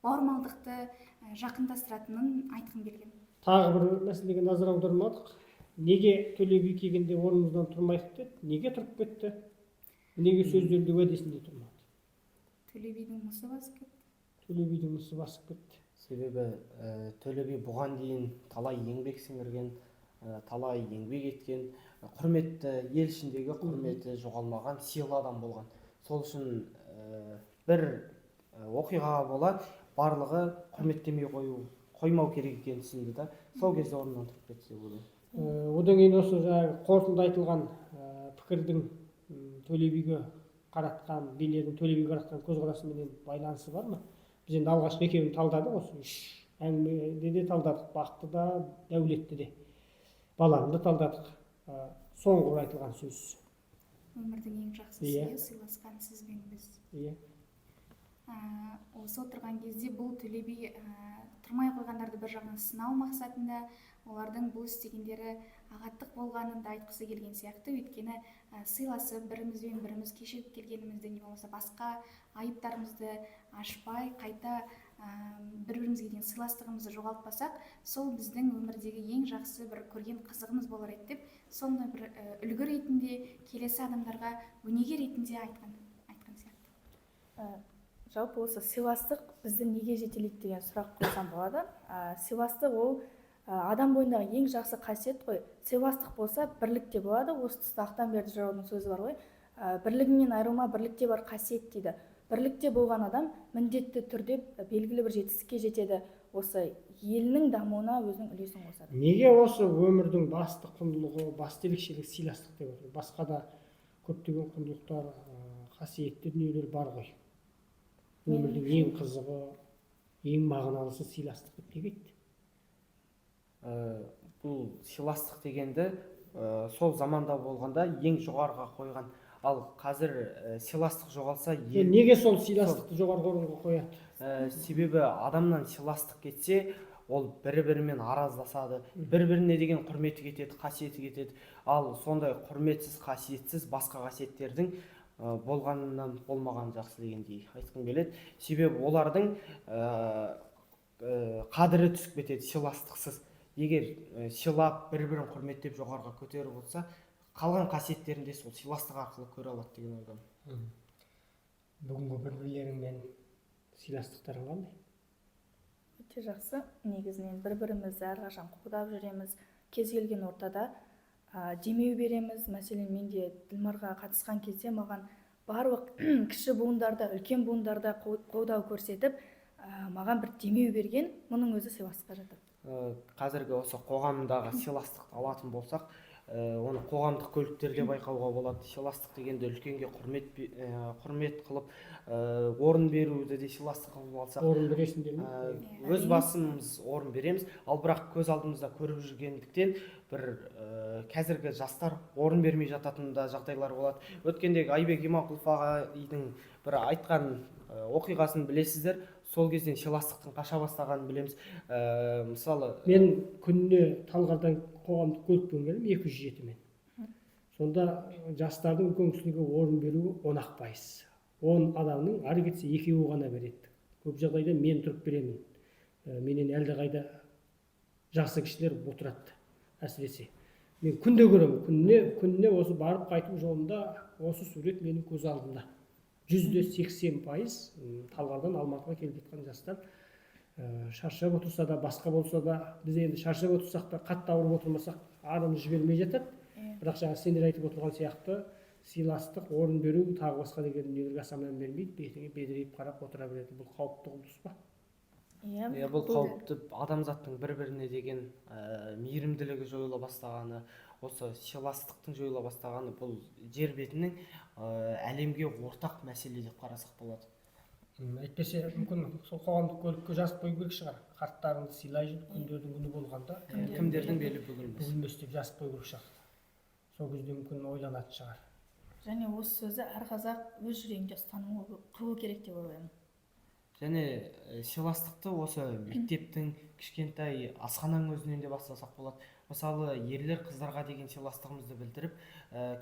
бауырмалдықты жақындастыратынын айтқым келген. Тағы бір мәселеге назар аудармадық. Неге Төле би келгенде орнымыздан тұрмайық деді? Неге тұрып кетті? Неге сөздерінде уәдесінде тұрмады? Төле бидің мысы басып кетті. Төле бидің мысы басып кетті. Себебі Төле би бұған дейін талай еңбек сіңірген, талай еңбек еткен, құрметті, ел ішіндегі құрметі жоғалмаған сыйлы адам болған. Сол үшін бір оқиғаға бола барлығы құрметтемей қоймау керек екенін түсінді да, сол кезде орнынан тұрып кетті деп ойлаймын. Одан кейін осы қорытынды айтылған пікірдің Төле биге қаратқан, билердің Төле биге қаратқан көзқарасымен байланысы бар ма? Біз енді алғашқы екеуін талдадық, осы үш әңгімеде де талдадық, бақты да, дәулетті де, баланы да талдадық. Соңғы айтылған сөз. Өмірдің ең жақсы сыйы сыйласқан сіз бен біз. Осы отырған кезде бұл Төле би тұрмай қойғандарды бір жағынан сынау мақсатында олардың бұл істегендері ағаттық болғанын да айтқысы келген сияқты. Өйткені сыйласып бірімізбен біріміз кешігіп келгенімізді не болмаса басқа айыптарымызды ашпай қайта бір-бірімізге деген сыйластығымызды жоғалтпасақ, сол біздің өмірдегі ең жақсы бір көрген қызығымыз болар еді деп, соны бір үлгі ретінде келесі адамдарға өнеге ретінде айтқан сияқты. Жалпы осы сыйластық бізді неге жетелейді деген сұрақ қойсам болады. Сыйластық ол адам бойындағы ең жақсы қасиет қой. Сыйластық болса бірлікте болады. Осы тұста Ақтанберді жыраудың сөзі бар ғой. Бірлігіңнен айырылма, бірлікте бар қасиет дейді. Бірлікте болған адам міндетті түрде белгілі бір жетістікке жетеді. Осы елінің дамуына өзінің үлесін қосады. Неге осы өмірдің басты құндылығы, басты ерекшелігі сыйластық деп отыр? Басқа да көптеген құндылықтар, қасиетті дүниелер бар ғой. Өмірдің ең қызығы, ең мағыналысы сыйластық деп неге айтты? Бұл сыйластық дегенді сол заманда болғанда ең жоғарыға қойған. Ал қазір сыйластық жоғалса, Неге сол сыйластықты жоғарғы орынға қояды? Себебі адамнан сыйластық кетсе, ол бір-бірімен араздасады, бір-біріне деген құрметі кетеді, қасиеті кетеді. Ал сондай құрметсіз, қасиетсіз басқа қасиеттердің болғанынан болмаған жақсы дегендей айтқым келеді. Себебі олардың қадірі түсіп кетеді сыйластықсыз. Егер сыйлап, бір-бірін құрметтеп жоғарыға көтеріп отырса, қалған қасиеттерін де сол сыйластық арқылы көре алады деген ойдамын. Бүгінгі бір-бірлеріңмен сыйластықтарың қандай? Өте жақсы. Негізінен бір-бірімізді әрқашан қолдап жүреміз. Кез келген ортада демеу береміз. Мәселен, мен де Ділмарға қатысқан кезде маған барлық кіші буындарда, үлкен буындарда қолдау көрсетіп, маған бір демеу берген, мұның өзі сыйластыққа жатады. Қазіргі осы қоғамдағы сыйластықты алатын болсақ, оны қоғамдық көліктерде байқауға болады. Сыйластық дегенде үлкенге құрмет қылып, орын беруді де сыйластық қылып алсақ, Орын бересіңдер ме? өз басымыз орын береміз. Ал бірақ көз алдымызда көріп жүргендіктен бір қазіргі жастар орын бермей жататын да жағдайлар болады. Өткендегі Айбек Иманқұлов ағайдың бір айтқан оқиғасын білесіздер. Сол кезден сыйластықтың қаша бастағанын білеміз. Мысалы, Мен күніне Талғардан қоғамдық көлікпен келемін, 207-мен. Сонда жастардың үлкен кісілерге орын беруі 10%. 10 адамның ары кетсе екеуі ғана береді. Көп жағдайда мен тұрып беремін. Менен әлдеқайда жақсы кісілер отырады. Әсіресе мен күнде көремін. Күніне осы барып қайту жолында осы сурет менің көз алдымда. 180% Талғардан Алматыға келіп жатқан жастар шаршап отырса да, басқа болса да, біз енді шаршап отырсақ та, қатты ауырып отырмасақ, арымыз жібермей жатады. Бірақ жаңа сендер айтып отырған сияқты сыйластық, орын беру, тағы басқа деген дүниелерге аса мән бермейді, бетіңе бедірейіп қарап отыра береді. Бұл қауіпті құбылыс па? бұл қауіпті адамзаттың бір-біріне деген мейірімділігі жойыла бастағаны, осы сыйластықтың жойыла бастағаны, бұл жер бетінің әлемге ортақ мәселе деп қарасақ болады. Әйтпесе мүмкін сол қоғамдық көлікке жазып қою керек шығар. Қарттарыңды сыйлай жүр, күндердің күні болғанда Кімдердің белі бүгілмес деп жазып қою керек шығар. Сол кезде мүмкін ойланатын шығар. Және осы сөзі әр қазақ өз жүрегінде ұстануы керек деп ойлаймын. Және сыйластықты осы мектептің кішкентай асхананың өзінен де бастасақ болады. Мысалы, ерлер қыздарға деген сыйластығымызды білдіріп,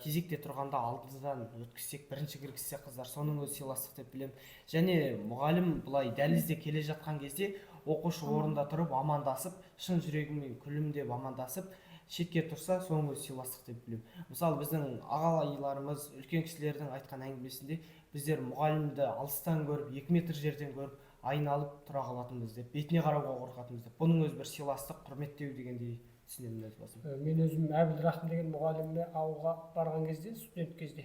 кезекте тұрғанда алдыдан өткізсек, бірінші кіргізсе қыздар, соның өзі сыйластық деп білемін. Және мұғалім бұлай дәлізде келе жатқан кезде оқушы орында тұрып амандасып, шын жүрегімен күлімдеп амандасып, шетке тұрса, соның өзі сыйластық деп білемін. Мысалы, біздің ағалайларымыз, үлкен кісілердің айтқан әңгімесінде біздер мұғалімді алыстан көріп, 2 метр жерден көріп, айналып тұра қалатынбыз деп, бетіне қарауға қорқатынбыз деп. Бұның өзі бір сыйластық, құрметтеу дегендей түсінемін өз басым. Мен өзім Әбілрахым деген мұғаліміме ауылға барған кезде, студент кезде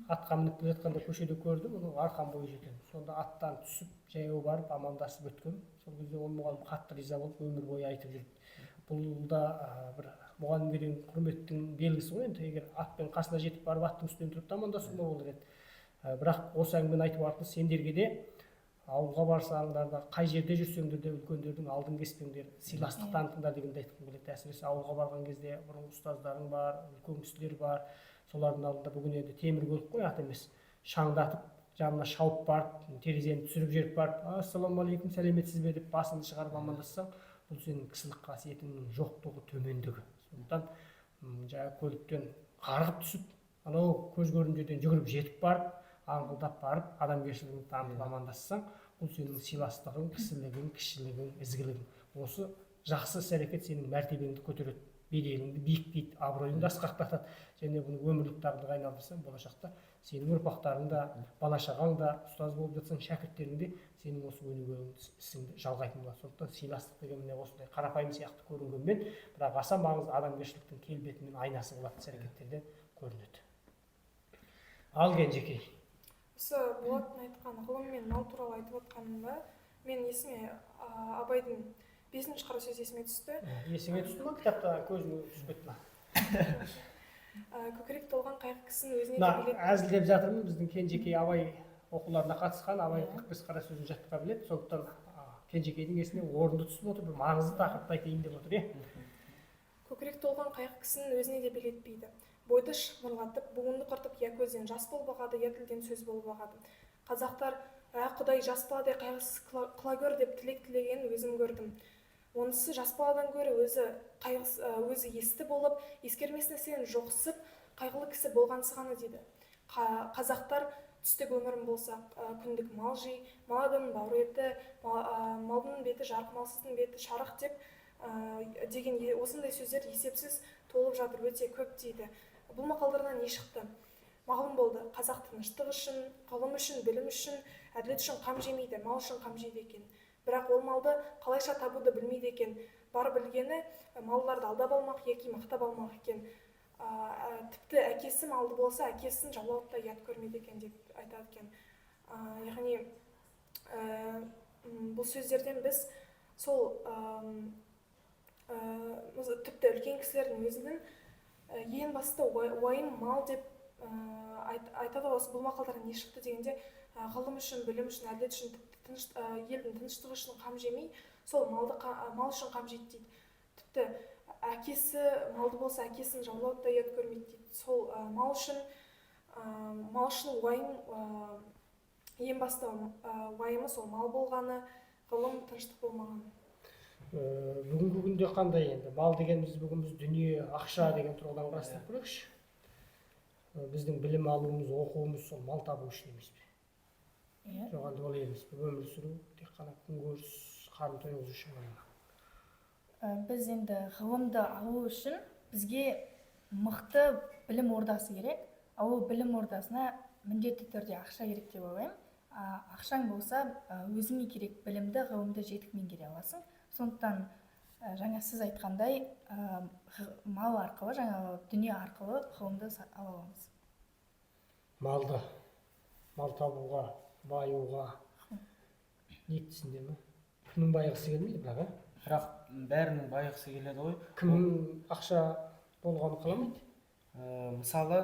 атқа мініп келе жатқанда көшеде көрдім, оның арқан бойы жетеді. Сонда аттан түсіп, жаяу барып амандасып өткем. Сол кезде ол мұғалім қатты риза болып өмір бойы айтып жүрді. Бұл да бір мұғалімге деген құрметтің белгісі ғой. Енді егер атпен қасына жетіп барып аттың үстінен тұрып амандасуға болар еді. Бірақ осы әңгімені айту арқылы сендерге де ауылға барсаңдар да, қай жерде жүрсеңдер де үлкендердің алдын кеспеңдер, сыйластық танытыңдар дегенді айтқым келеді. Әсіресе ауылға барған кезде бұрынғы ұстаздарың бар, үлкен кісілер бар. Солардың алдында бүгін енді темір көлік қой, ат емес, шаңдатып, жанына шауып барып, терезені түсіріп жіберіп барып, ассалаумағалейкум, сәлеметсіз бе деп басыңды шығарып амандассаң, бұл сенің кісілік қасиетіңнің жоқтығы, төмендігі. Сондықтан жаңағы көліктен қарғып түсіп, анау көз көрген жерден жүгіріп жетіп барып, аңғылдап барып, адамгершілігіңді танытып амандассаң, бұл сенің сыйластығың, кісілігің, кішілігің, ізгілігің. Осы жақсы іс-әрекет сенің мәртебеңді көтереді, беделіңді биіктейді, абыройыңды асқақтатады. Және бұны өмірлік дағдыға айналдырсаң, болашақта сенің ұрпақтарың да, бала-шағаң да, ұстаз болып жатсаң, шәкірттерің де сенің осы өнегелі ісіңді жалғайтын болады. Сондықтан сыйластық деген міне осындай қарапайым сияқты көрінгенмен, бірақ аса маңызды адамгершіліктің келбеті мен айнасы болатын іс-әрекеттерден көрінеді. Ал Кенжекей. Осы болаттың айтқан ғылым мен мал туралы айтып отқанымда мен есіме Абайдың 5-ші қара сөзі есіме түсті. Есіңе түсті ма, кітапта көзіңе түспеді ма? Көкірек толған қайғы кісінің өзіне де билет. Әзілдеп жатырмын, біздің Кенжекей Абай оқуларына қатысқан, Абай 45 қара сөзін жатқа біледі. Сондықтан Кенжекейдің есіне орынды түсіп отыр, бір маңызды тақырыпты айтайын деп отыр. Көкірек толған қайғы кісінің өзіне де билетпейді. Бойды шымырлатып, буынды құртып, я көзден жас болып ағады, я тілден сөз болып ағады. Қазақтар, Құдай жас баладай қайғысыз қыла көр деп тілек тілегенін өзім көрдім. Онысы жас баладан гөрі өзі есті болып, ескермесіне сен жоқсып, қайғылы кісі болғансы ғана дейді. Қазақтар түстік өмірім болса, күндік мал жей, мал адамның бауыр еті, малдың беті жарық, малсыздың беті шарық деген осындай сөздер есепсіз толып жатыр, өте көп дейді. Бұл мақалдардан не шықты? Мағлұм болды, қазақ тыныштық үшін, ғылым үшін, білім үшін, әділет үшін қам жемейді, мал үшін қам жейді екен. Бірақ ол малды қалайша табуды білмейді екен. Бар білгені малдарды алдап алмақ, яки мақтап алмақ екен. Тіпті әкесі малды болса, әкесін жаулап та ұят көрмейді екен деп айтады екен. Яғни бұл сөздерден біз сол тіпті үлкен кісілердің өзінің ең басты уайым мал деп айтады. Осы бұл мақалдардан не шықты дегенде, ғылым үшін, білім үшін, әділет үшін, елдің тыныштығы үшін қам жемей, сол мал үшін қам жейді дейді. Тіпті әкесі малды болса, әкесін жаулап та ұят көрмейді дейді. Сол мал үшін уайым, ең басты уайымы сол мал болғаны, ғылым, тыныштық болмағаны. Бүгінгі күнде қандай енді? Мал дегеніміз бүгін біз дүние, ақша деген тұрғыдан қарастырып көрейікші. Біздің білім алуымыз, оқуымыз сол мал табу үшін емес пе? Жоғанда олай емес пе? Өмір сүру, тек қана күнкөріс, қарын тойғызу үшін ғана. Біз енді ғылымды алу үшін бізге мықты білім ордасы керек. Ол білім ордасына міндетті түрде ақша керек деп ойлаймын. Ақшаң болса, өзіңе керек білімді, ғылымды жетік меңгере аласың. Сондықтан жаңа сіз айтқандай, мал арқылы, жаңа дүние арқылы ғылымды ала аламыз. Мал табуға, баюға ниеттісінде ме? Кімнің байығысы келмейді бірақ, Бірақ бәрінің байығысы келеді ғой. Кімнің ақша болғанын қаламайды? Мысалы,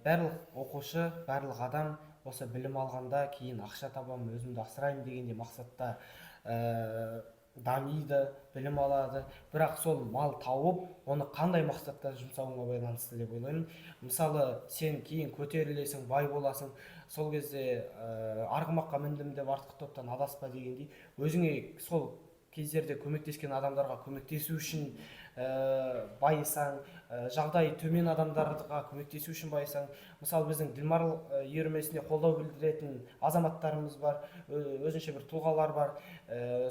барлық оқушы, барлық адам осы білім алғанда кейін ақша табамын, өзімді асыраймын дегенде мақсатта дамиды, білім алады. Бірақ сол мал тауып, оны қандай мақсатта жұмсауыңа байланысты деп ойлаймын. Мысалы, сен кейін көтерілесің, бай боласың, сол кезде арғымаққа міндім деп артық топтан адаспа дегендей, өзіңе сол кездерде көмектескен адамдарға көмектесу үшін байысаң, жағдайы төмен адамдарға көмектесу үшін байысаң. Мысалы, біздің Ділмар үйірмесіне қолдау білдіретін азаматтарымыз бар, өзінше бір тұлғалар бар.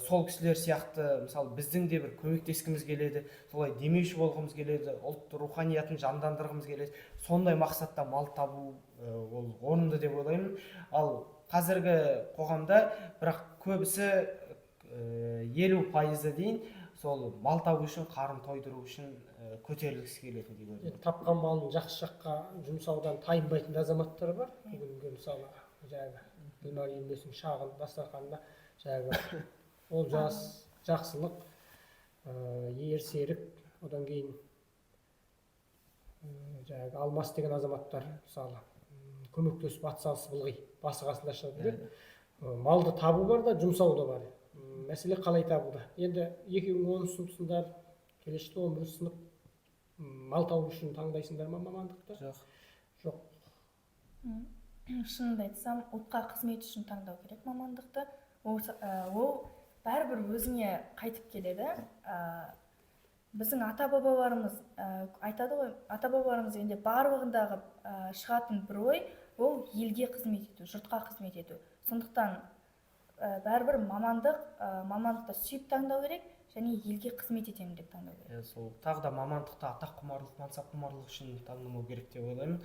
Сол кісілер сияқты, мысалы, біздің де бір көмектескіміз келеді, солай демеуші болғымыз келеді, ұлт руханиятын жандандырғымыз келеді. Сондай мақсатта мал табу ол орынды деп ойлаймын. Ал қазіргі қоғамда бірақ көбісі 50% дейін сол мал табу үшін, қарын тойдыру үшін көтерілгісі келетін деп ойлаймын. Тапқан малын жақсы жаққа жұмсаудан тайынбайтын азаматтар бар. Бүгінгі мысалы Ділмар үйірмесінің шағын дастарханында олжас, жақсылық, ерсерік, одан кейін Алмас деген азаматтар мысалы көмектесіп атсалысып ылғи басы қасында шығып жүреді. Малды табу бар да, жұмсау да бар. Мәселе қалай табуда? Енді екеуің 10 сыныпсыңдар, келешекте 11 сынып мал табу үшін таңдайсыңдар ма мамандықты? Жоқ. Шынымды айтсам, ұлтқа қызмет үшін таңдау керек мамандықты. Ол бәрібір өзіңе қайтып келеді. Біздің ата бабаларымыз айтады ғой, ата бабаларымыз дегенде барлығындағы шығатын бір ой, ол елге қызмет ету, жұртқа қызмет ету. Сондықтан бәрібір мамандықты сүйіп таңдау керек, және елге қызмет етемін деп таңдау керек. Сол тағы да мамандықты атақ құмарлық, мансап құмарлық үшін таңдамау керек деп ойлаймын.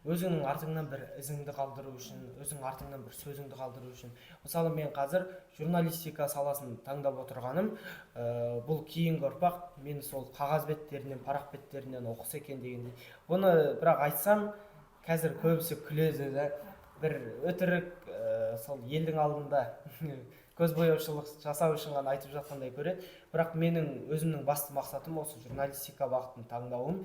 Өзіңнің артыңнан бір ізіңді қалдыру үшін, өзіңнің артыңнан бір сөзіңді қалдыру үшін. Мысалы, мен қазір журналистика саласын таңдап отырғаным, бұл кейінгі ұрпақ мені сол қағаз беттерінен, парақ беттерінен оқыса екен дегенде. Оны бірақ айтсам, қазір көбісі күледі да, бір өтірік сол елдің алдында көзбояушылық жасау үшін ғана айтып жатқандай көреді. Бірақ менің өзімнің басты мақсатым осы журналистика бағытын таңдауым,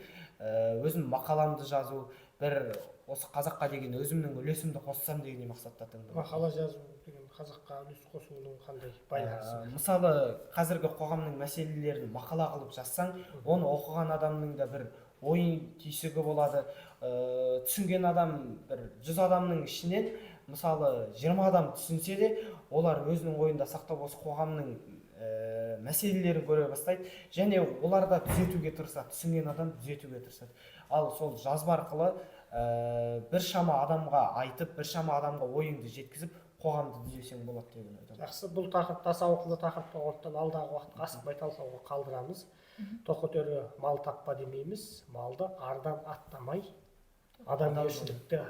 өзім мақаламды жазу, бір осы қазаққа деген өзімнің үлесімді қоссам деген мақсатта таңдау. Мақала жазу деген қазаққа үлес қосудың қандай байланысы? Мысалы, қазіргі қоғамның мәселелерін мақала қылып жазсаң, оны оқыған адамның да бір ойын түйсігі болады. Түсінген адам бір 100 адамның ішінен мысалы 20 адам түсінсе де, олар өзінің ойында сақтап осы қоғамның мәселелерін көре бастайды, және олар да түзетуге тырысады, түсінген адам түзетуге тырысады. Ал сол жазба арқылы біршама адамға айтып, біршама адамға ойыңды жеткізіп, қоғамды түзесең болады деген ойдамын. Жақсы, бұл тақырып аса ауқымды тақырып болғандықтан алдағы уақытқа асықпай талқылауға қалдырамыз. Тоқетері мал таппа демейміз, малды ардан аттамай, адамгершілікті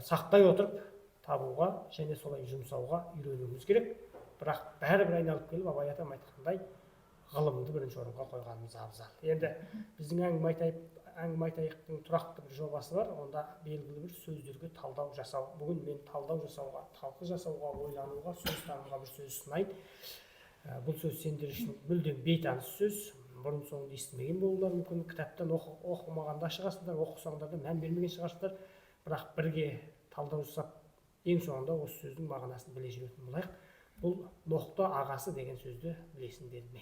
сақтай отырып табуға және солай жұмсауға үйренуіміз керек. Бірақ бәрібір айналып келіп, абай атам айтқандай, ғылымды бірінші орынға қойғанымыз абзал. Енді біздің әңгіме айтайықтың тұрақты бір жобасы бар, онда белгілі бір сөздерге талдау жасау. Бүгін мен талдау жасауға, талқы жасауға, ойлануға, сөз тануға бір сөз ұсынайын. Бұл сөз сендер үшін мүлдем бейтаныс сөз, бұрын соңды естімеген болулары мүмкін, кітаптан оқымағанда шығасыздар, оқысаңдар да мән бермеген шығарсыздар, бірақ бірге талдау жасап, ең соңында осы сөздің мағынасын біле жүретін болайық. Бұл ноқта ағасы деген сөзді білесіңдер ме?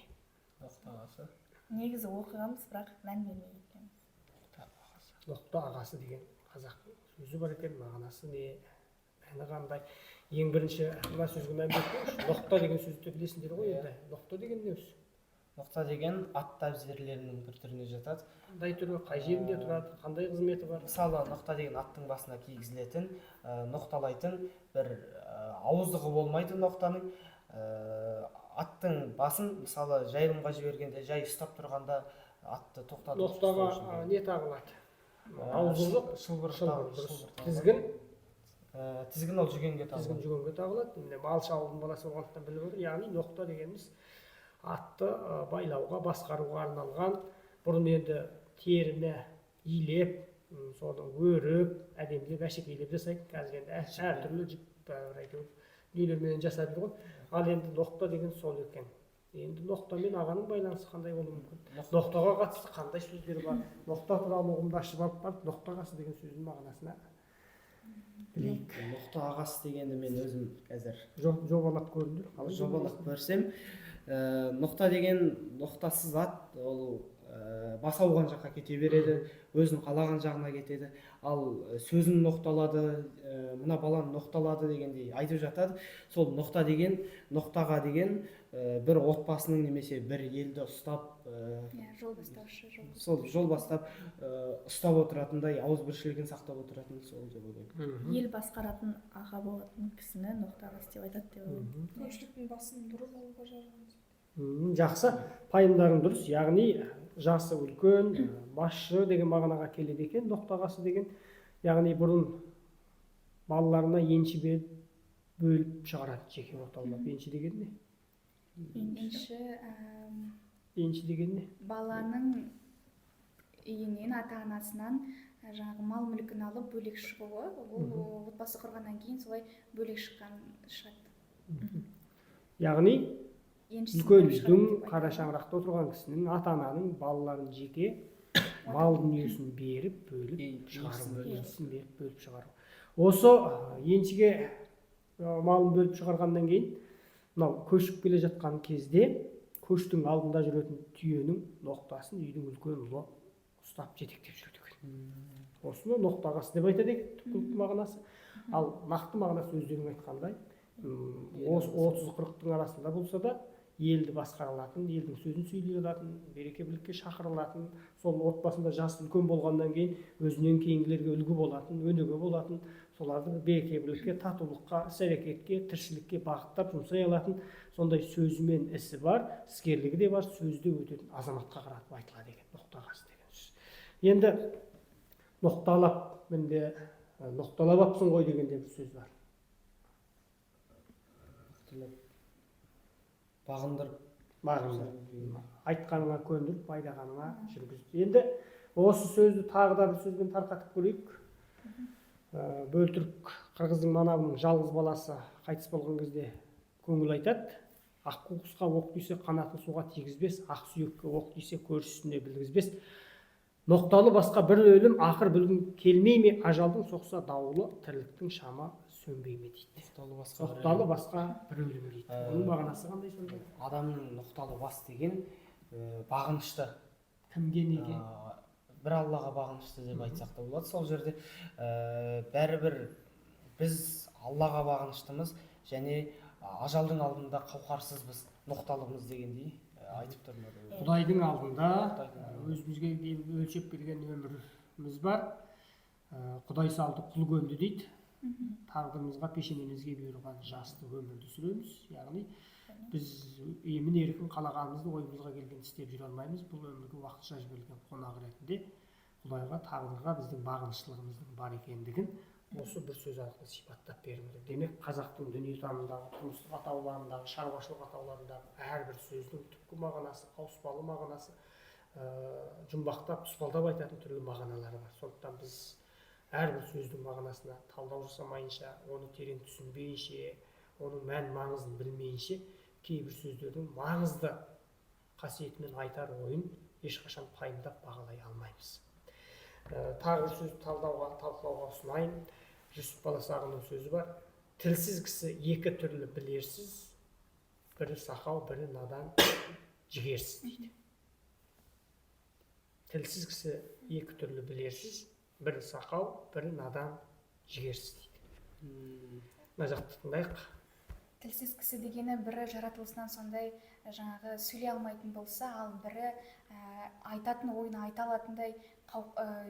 Ноқта ағасы. Негізі оқығанбыз, бірақ мән бермей кеткенбіз. Ноқта ағасы деген қазақ сөзі бар екен, мағынасы не, мәні қандай? Ең бірінші мына сөзге мән берейікші. Ноқта деген сөзді білесіңдер ғой енді. Ноқта деген не өзі? Ноқта деген ат әбзерлерінің бір түріне жатады. Қандай түрі, қай жерінде тұрады, қандай қызметі бар? Мысалы, ноқта деген аттың басына кигізілетін, ноқталайтын бір ауыздығы болмайды ноқтаның. Аттың басын, мысалы, жайылымға жібергенде, жай ұстап тұрғанда атты тоқтатып. Ноқтаға не тағылады? Ауызы жоқ, шылбыр. Тізгін? Тізгін ол жүгенге тағылады. Тізгін жүгенге тағылады. Мал шаруашылығының баласы болғандықтан біліп отыр. Яғни ноқта дегеніміз атты байлауға, басқаруға арналған, бұрын енді теріні илеп, соны өріп, әдемілеп, әшекейлеп жасайды. Қазір енді әртүрлі жіп дүниелермен жасап жүр ғой. Ал енді ноқта деген сол екен. Енді ноқта мен ағаның байланысы қандай болуы мүмкін? Ноқтаға қатысты қандай сөздер бар? Ноқта туралы ұғымды ашып алып барып, ноқта ағасы деген сөздің мағынасына білейік. Ноқта ағасы дегенді мен өзім қазір жобалап көріндір. Жобалап көрсем, ноқта деген ноқтасыз ат, ол бас ауған жаққа кете береді, өзінің қалаған жағына кетеді. Ал сөзін ноқталады, мына баланы ноқталады дегендей айтып жатады. Сол ноқта деген, ноқтаға деген бір отбасының немесе бір елді ұстап, жол бастаушы, сол жол бастап ұстап отыратындай, ауызбіршілігін сақтап отыратын сол деп ойлаймын. Ел басқаратын аға болатын кісіні ноқта ағасы деп айтады деп ойлаймын. Көпшіліктің басын бұрып алуға жараған. Жақсы, пайымдарың дұрыс. Яғни жасы үлкен, басшы деген мағынаға келеді екен ноқта ағасы деген. Яғни бұрын балаларына енші бөліп шығарады, жеке орталап. Енші деген не? Енші деген не? Баланың үйінен, ата-анасынан жаңағы мал мүлкін алып бөлек шығуы, ол отбасы құрғаннан кейін солай бөлек шығады. Яғни үлкен үйдің қара шаңырақта отырған кісінің, ата-ананың балаларын жеке мал дүниесін беріп, бөліп шығару, еншісін беріп, бөліп шығару. Осы еншіге малын бөліп шығарғаннан кейін, мынау көшіп келе жатқан кезде көштің алдында жүретін түйенің ноқтасын үйдің үлкен ұлы ұстап жетектеп жүрді екен. Осыны ноқта ағасы деп айтады екен, түпкілікті мағынасы. Ал нақты мағынасы өздерің айтқандай, отыз қырықтың арасында болса да елді басқара алатын, елдің сөзін сөйлей алатын, береке бірлікке шақыра алатын, сол отбасында жасы үлкен болғаннан кейін өзінен кейінгілерге үлгі болатын, өнеге болатын, соларды береке бірлікке, татулыққа, іс әрекетке, тіршілікке бағыттап жұмсай алатын сондай сөзі мен ісі бар, іскерлігі де бар, сөзі де өтетін азаматқа қаратып айтылады екен ноқтағасы деген сөз. Енді ноқталап, менде ноқталап апсың ғой деген де бір сөз бар. Бағындырып Айтқаныңа көндіріп, айдағаныңа жүргіз. Енді осы сөзді тағы да бір сөзбен тарқатып көрейік. Бөлтірік қырғыздың манабының жалғыз баласы қайтыс болған кезде көңіл айтады. Аққу құсқа оқ тисе қанатын суға тигізбес, ақ сүйекке оқ тисе көршісіне білгізбес. Ноқталы басқа бір өлім ақыр білгін келмей ме, ажалдың соқса дауылы, тірліктің шамы сөнбей ме дейді. Ноқталы басқа бір өлім дейді. Оның мағынасы қандай сонда? Адамның ноқталы бас деген бағынышты. Кімге, неге? Бір Аллаға бағынышты деп айтсақ та болады. Сол жерде бәрібір біз Аллаға бағыныштымыз және ажалдың алдында қауқарсызбыз, ноқталымыз дегендей айтып тұрмады. Құдайдың алдында өзімізге өлшеп берген өміріміз бар. Құдай салды құл көнді дейді. Тағдырымызға, пешенемізге бұйырған жасты өмірді сүреміз. Яғни біз емін еркін қалағанымызды, ойымызға келген істеп жүре алмаймыз. Бұл өмірге уақытша жіберілген қонақ ретінде Құдайға, тағдырға біздің бағыныштылығымыздың бар екендігін осы бір сөз арқылы сипаттап беріңдер. Демек, қазақтың дүниетанымындағы, тұрмыстық атауларындағы, шаруашылық атауларындағы әрбір сөздің түпкі мағынасы, ауыспалы мағынасы, жұмбақтап, тұспалдап айтатын түрлі мағыналары бар. Сондықтан біз әрбір сөздің мағынасына талдау жасамайынша, оны терең түсінбейінше, оның мән маңызын білмейінше, кейбір сөздердің маңызды қасиетімен айтар ойын ешқашан пайымдап бағалай алмаймыз. Тағы бір сөзді талқылауға ұсынайын. Жүсіп Баласағұнның сөзі бар. Тілсіз кісі екі түрлі білерсіз, бірі сақау, бірі надан, жігерсіз дейді. Тілсіз кісі екі түрлі білерсіз, бірі сақау, бірі надан, жігерсіз дейді. Мына жақты тыңдайық. Тілсіз кісі дегені бірі жаратылысынан сондай жаңағы сөйлей алмайтын болса, ал бірі айтатын ойын айта алатындай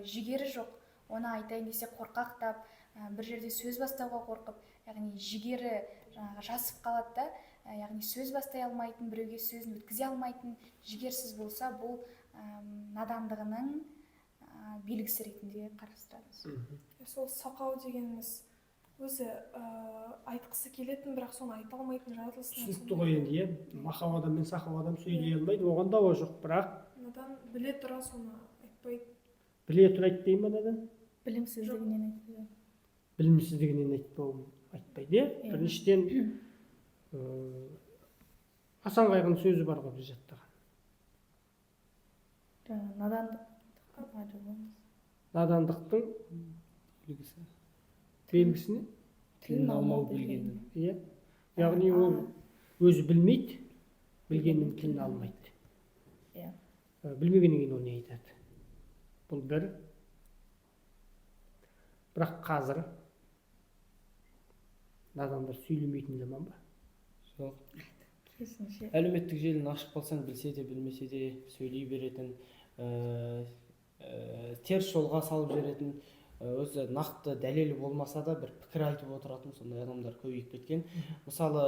жігері жоқ. Оны айтайын десе қорқақтап, бір жерде сөз бастауға қорқып, яғни жігері жасып қалады да, яғни сөз бастай алмайтын, біреуге сөзін өткізе алмайтын жігерсіз болса, бұл надандығының белгісі ретінде қарастырамыз. Сол сақау дегеніміз өзі айтқысы келетін, бірақ соны айта алмайтын жаратылысынан. Түсінікті ғой енді, иә. Мақау адам мен сақау адам сөйлей алмайды, оған дауа жоқ, бірақ надан біле тұра соны айтпайды. Біле тұра айтпай ма надан? Білімсіздігінен айтпайды. Білімсіздігінен айтпайды, иә. Біріншіден Асан Қайғының сөзі бар ғой біз жаттаған. Надандықтың белгісіне тілін алмау білгені. Иә. Яғни ол өзі білмейді, білгеннің тілін алмайды. Иә. Білмегеннен кейін ол не айтады? Бұл бір. Бірақ қазір надандар сөйлемейтін заман ба? Жоқ. Керісінше. Әлеуметтік желіні ашып қалсаң, білсе де білмесе де сөйлей беретін, теріс жолға салып жіберетін, өзі нақты дәлелі болмаса да бір пікір айтып отыратын сондай адамдар көбейіп кеткен. Мысалы,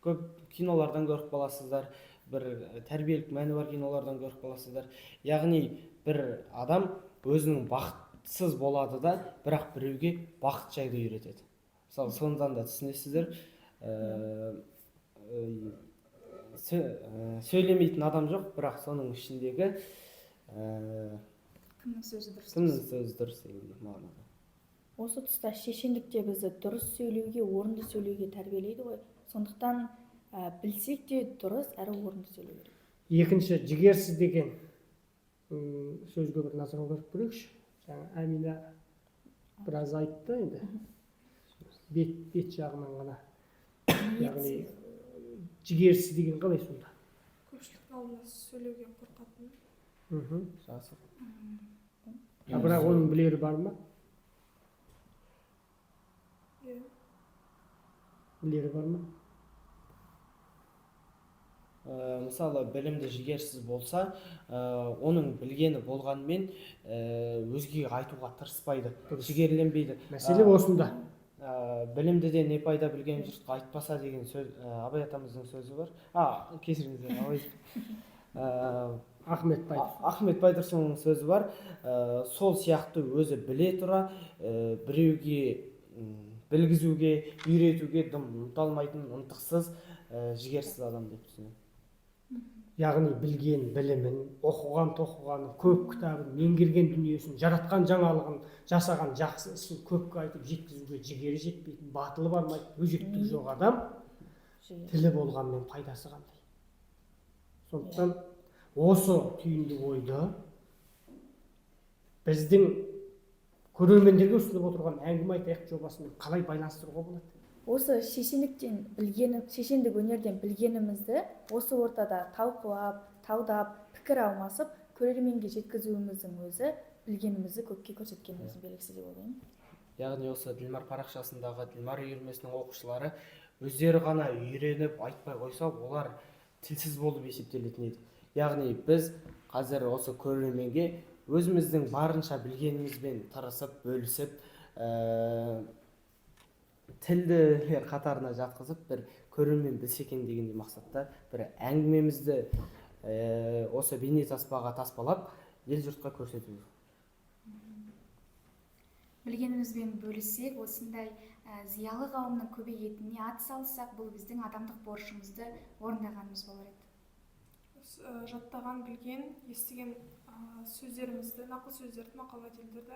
көп кинолардан көріп қаласыздар, бір тәрбиелік мәні бар кинолардан көріп қаласыздар. Яғни бір адам өзінің бақытсыз болады да, бірақ біреуге бақыт жайды үйретеді. Мысалы, сондан да түсінесіздер, сөйлемейтін адам жоқ, бірақ соның ішіндегі Кімнің сөзі дұрыс? Кімнің сөзі дұрыс деген мағынада. Осы тұста шешендікте бізді дұрыс сөйлеуге, орынды сөйлеуге тәрбиелейді ғой. Сондықтан білсек те дұрыс әрі орынды сөйлеу керек. Екінші, жігерсіз деген сөзге бір назар аударып көрейікші. Жаңа Әмина біраз айтты енді. Бет жағынан ғана. Яғни жігерсіз деген қалай сонда? Көпшіліктің алдында сөйлеуге қорқатын. Жақсы. Бірақ оның білері бар ма? білері бар ма? Мысалы білімді жігерсіз болса, оның білгені болғанымен өзгеге айтуға тырыспайды, жігерленбейді. Мәселе осында. Білімдіден не пайда білген жұртқа айтпаса деген сөз, Абай атамыздың сөзі бар. Кешіріңіздер, Абай. Ахмет Байтұрсынның сөзі бар. Сол сияқты өзі біле тұра біреуге білгізуге, үйретуге дым ұмталмайтын, ынтықсыз, жігерсіз адам деп түсінемін. Яғни білген білімін, тоқығанын, көп кітабын, меңгерген дүниесін, жаратқан жаңалығын, жасаған жақсы ісін көпке айтып жеткізуге жігері жетпейтін, батылы бармайды, өжеттігі жоқ адам тілі болғанмен пайдасы қандай. Сондықтан осы түйінді ойды біздің көрермендерге ұсынып отырған әңгіме айтайық жобасымен қалай байланыстыруға болады? Осы шешендік өнерден білгенімізді осы ортада талқылап, талдап, пікір алмасып, көрерменге жеткізуіміздің өзі білгенімізді көпке көрсеткеніміздің белгісі деп ойлаймын. Яғни осы Ділмар парақшасындағы Ділмар үйірмесінің оқушылары өздері ғана үйреніп айтпай қойса, олар тілсіз болып есептелетін еді. Яғни біз қазір осы көрерменге өзіміздің барынша білгенімізбен тырысып, бөлісіп, тілділер қатарына жатқызып, бір көрермен білсе екен дегендей мақсатта бір әңгімемізді осы бейнетаспаға таспалап, ел жұртқа көрсету. Білгенімізбен бөліссек, осындай зиялы қауымның көбейетініне атсалыссақ, бұл біздің адамдық борышымызды орындағанымыз болар еді. Жаттаған, білген, естіген сөздерімізді, нақыл сөздерді, мақал-мәтелдерді,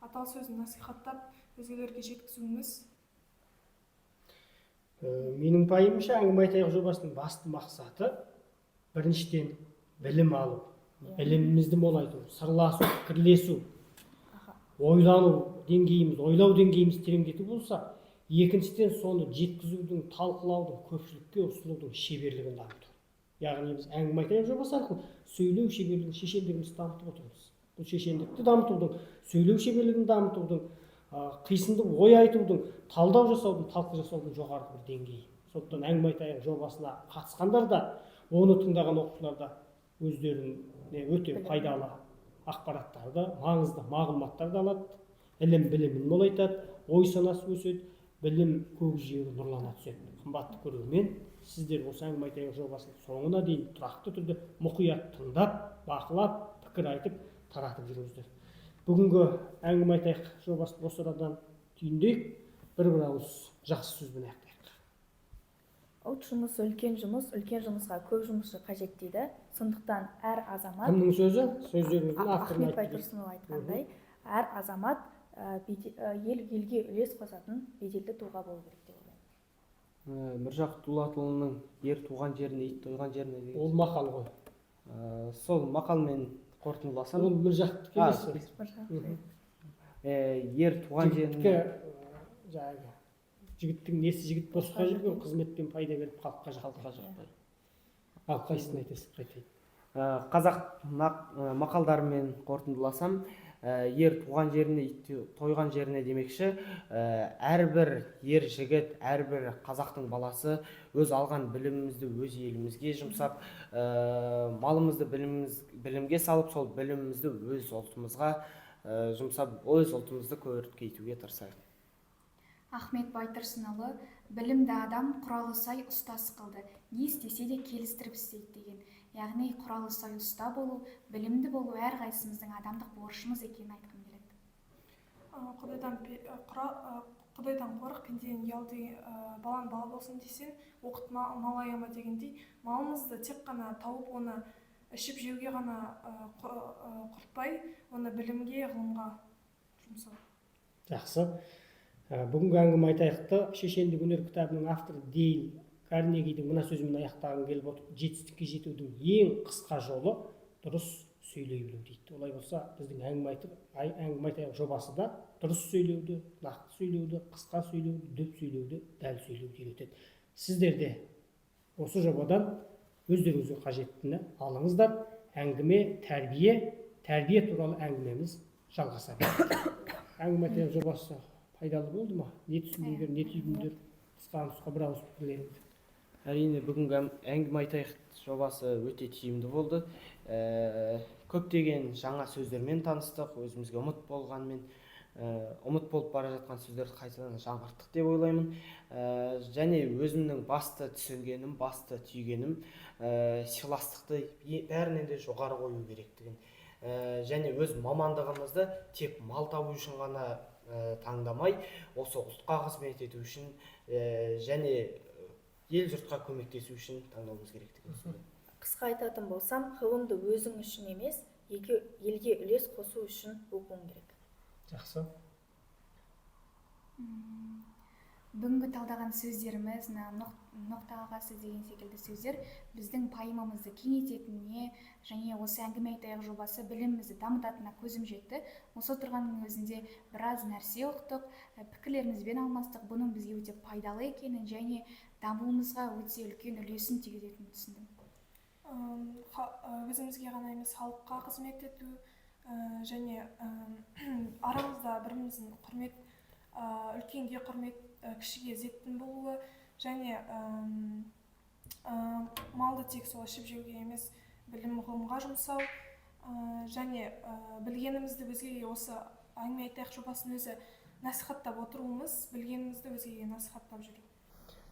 аталы сөзін насихаттап, өзгелерге жеткізуіміз. Менің пайымымша әңгіме айтайық жобасының басты мақсаты біріншіден білім алу, білімімізді молайту, сырласу, пікірлесу, ойлау деңгейіміз тереңдету болса, екіншіден соны жеткізудің, талқылаудың, көпшілікке ұсынудың шеберлігін дамыту. Яғни біз әңгіме айтайық жобасы арқылы сөйлеу шеберлігін, шешендігімізді дамытып отырмыз. Бұл шешендікті дамытудың, сөйлеу шеберлігін дамытудың, қисынды ой айтудың, талдау жасаудың, талқы жасаудың жоғарғы бір деңгейі. Сондықтан әңгіме айтайық жобасына қатысқандар да, оны тыңдаған оқушылар да өздеріне өте пайдалы ақпараттарды, маңызды мағлұматтарды алады, ілім білімін молайтады, ой санасы өседі, білім көкжиегі нұрлана түседі. Қымбатты көрермен, сіздер осы әңгіме айтайық жобасының соңына дейін тұрақты түрде мұқият тыңдап, бақылап, пікір айтып, таратып жүріңіздер. Бүгінгі әңгіме айтайық жобасын осы арадан түйіндейік, бір ауыз жақсы сөзбен аяқтайық. Ұлт жұмысы үлкен жұмыс, үлкен жұмысқа көп жұмысшы қажет дейді. Сондықтан әр азамат, Кімнің сөзі? Сөздеріңіздің авторын Ахмет айтып Байтұрсынов айтқандай, әр азамат елге үлес қосатын беделді тұлға болу керек деп ойлаймын. Міржақып Дулатұлының ер туған жеріне, ит тойған жеріне деген. Ол мақал ғой. Сол мақалмен қорытындыласам. Ол Міржақыптікі емес. Ер туған жеріне. Жігіттің несі жігіт босқа жүрген, қызметпен пайда беріп халыққа жақпай. Ал қайсысын айтасың, қайтайын? Қазақ мақалдарымен қорытындыласам, ер туған жеріне, ит тойған жеріне демекші, әрбір ер жігіт, әрбір қазақтың баласы өз алған білімімізді өз елімізге жұмсап, малымызды білімге салып, сол білімімізді өз ұлтымызға жұмсап, өз ұлтымызды көркейтуге тырысайық. Ахмет Байтұрсынұлы білімді адам құралы сай ұстаз қылды, не істесе де келістіріп істейді деген. Яғни құралы сай ұста болу, білімді болу әрқайсымыздың адамдық борышымыз екенін айтқым келеді. Құдайдан қорық, пендеден ұял деген, балаң бала болсын десең, оқыт мал аяма дегендей, малымызды тек қана тауып, оны ішіп жеуге ғана құртпай, оны білімге, ғылымға жұмсау. Жақсы. Бүгінгі әңгіме айтайықты шешендік өнер кітабының авторы Дейл Карнегидің мына сөзімен аяқтағым келіп отыр. Жетістікке жетудің ең қысқа жолы дұрыс сөйлей білу дейді. Олай болса, біздің әңгіме айтайық жобасы да дұрыс сөйлеуді, нақты сөйлеуді, қысқа сөйлеуді, дөп сөйлеуді, дәл сөйлеуді үйретеді. Сіздер де осы жобадан өздеріңізге қажеттіні алыңыздар. Әңгіме, тәрбие туралы әңгімеміз жалғаса береді. Әңгіме айтайық жобасы пайдалы болды ма? Не түсіндіңдер, не түйдіңдер? қысқа нұсқа бір ауыз пікірлеріңді. Әрине бүгінгі әңгіме айтайық жобасы өте тиімді болды. Көптеген жаңа сөздермен таныстық, өзімізге ұмыт болғанмен, ұмыт болып бара жатқан сөздерді қайтадан жаңғырттық деп ойлаймын. Және өзімнің басты түсінгенім, басты түйгенім сыйластықты бәрінен де жоғары қою керектігін. Және өз мамандығымызды тек мал табу үшін ғана таңдамай, осы ұлтқа қызмет ету үшін және ел жұртқа көмектесу үшін таңдауымыз керектігін түсіндім. Қысқа айтатын болсам, ғылымды өзің үшін емес, елге үлес қосу үшін оқуың керек. Жақсы. Бүгінгі талдаған сөздеріміз, ноқтағасы деген секілді сөздер біздің пайымымызды кеңейтетініне және осы әңгіме айтайық жобасы білімімізді дамытатынына көзім жетті. Осы отырғанның өзінде біраз нәрсе ұқтық, пікірлерімізбен алмастық, бұның бізге өте пайдалы екенін және дамуымызға өте үлкен үлесін тигізетінін түсіндім. Өзімізге ғана емес, халыққа қызмет ету және арамызда біріміздің құрмет, үлкенге құрмет, кішіге ізеттің болуы және малды тек сол ішіп жеуге емес, білім ғылымға жұмсау және білгенімізді өзгеге, осы әңгіме айтайық жобасының өзі насихаттап отыруымыз, білгенімізді өзгеге насихаттап жүру.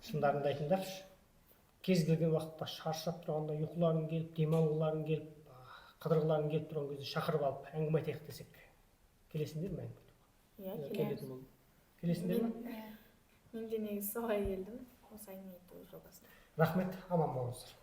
Шындарында айтыңдаршы, кез келген уақытта шаршап тұрғанда, ұйқыларың келіп, демалғыларың келіп, қыдырғыларың келіп тұрған кезде шақырып алып әңгіме айтайық десек, келесіңдер ме? Иә, Келетін болды. Келесіңдер ме? Мен де негізі солай келдім осы әңгіме айту жобасына. Рахмет, аман болыңыздар.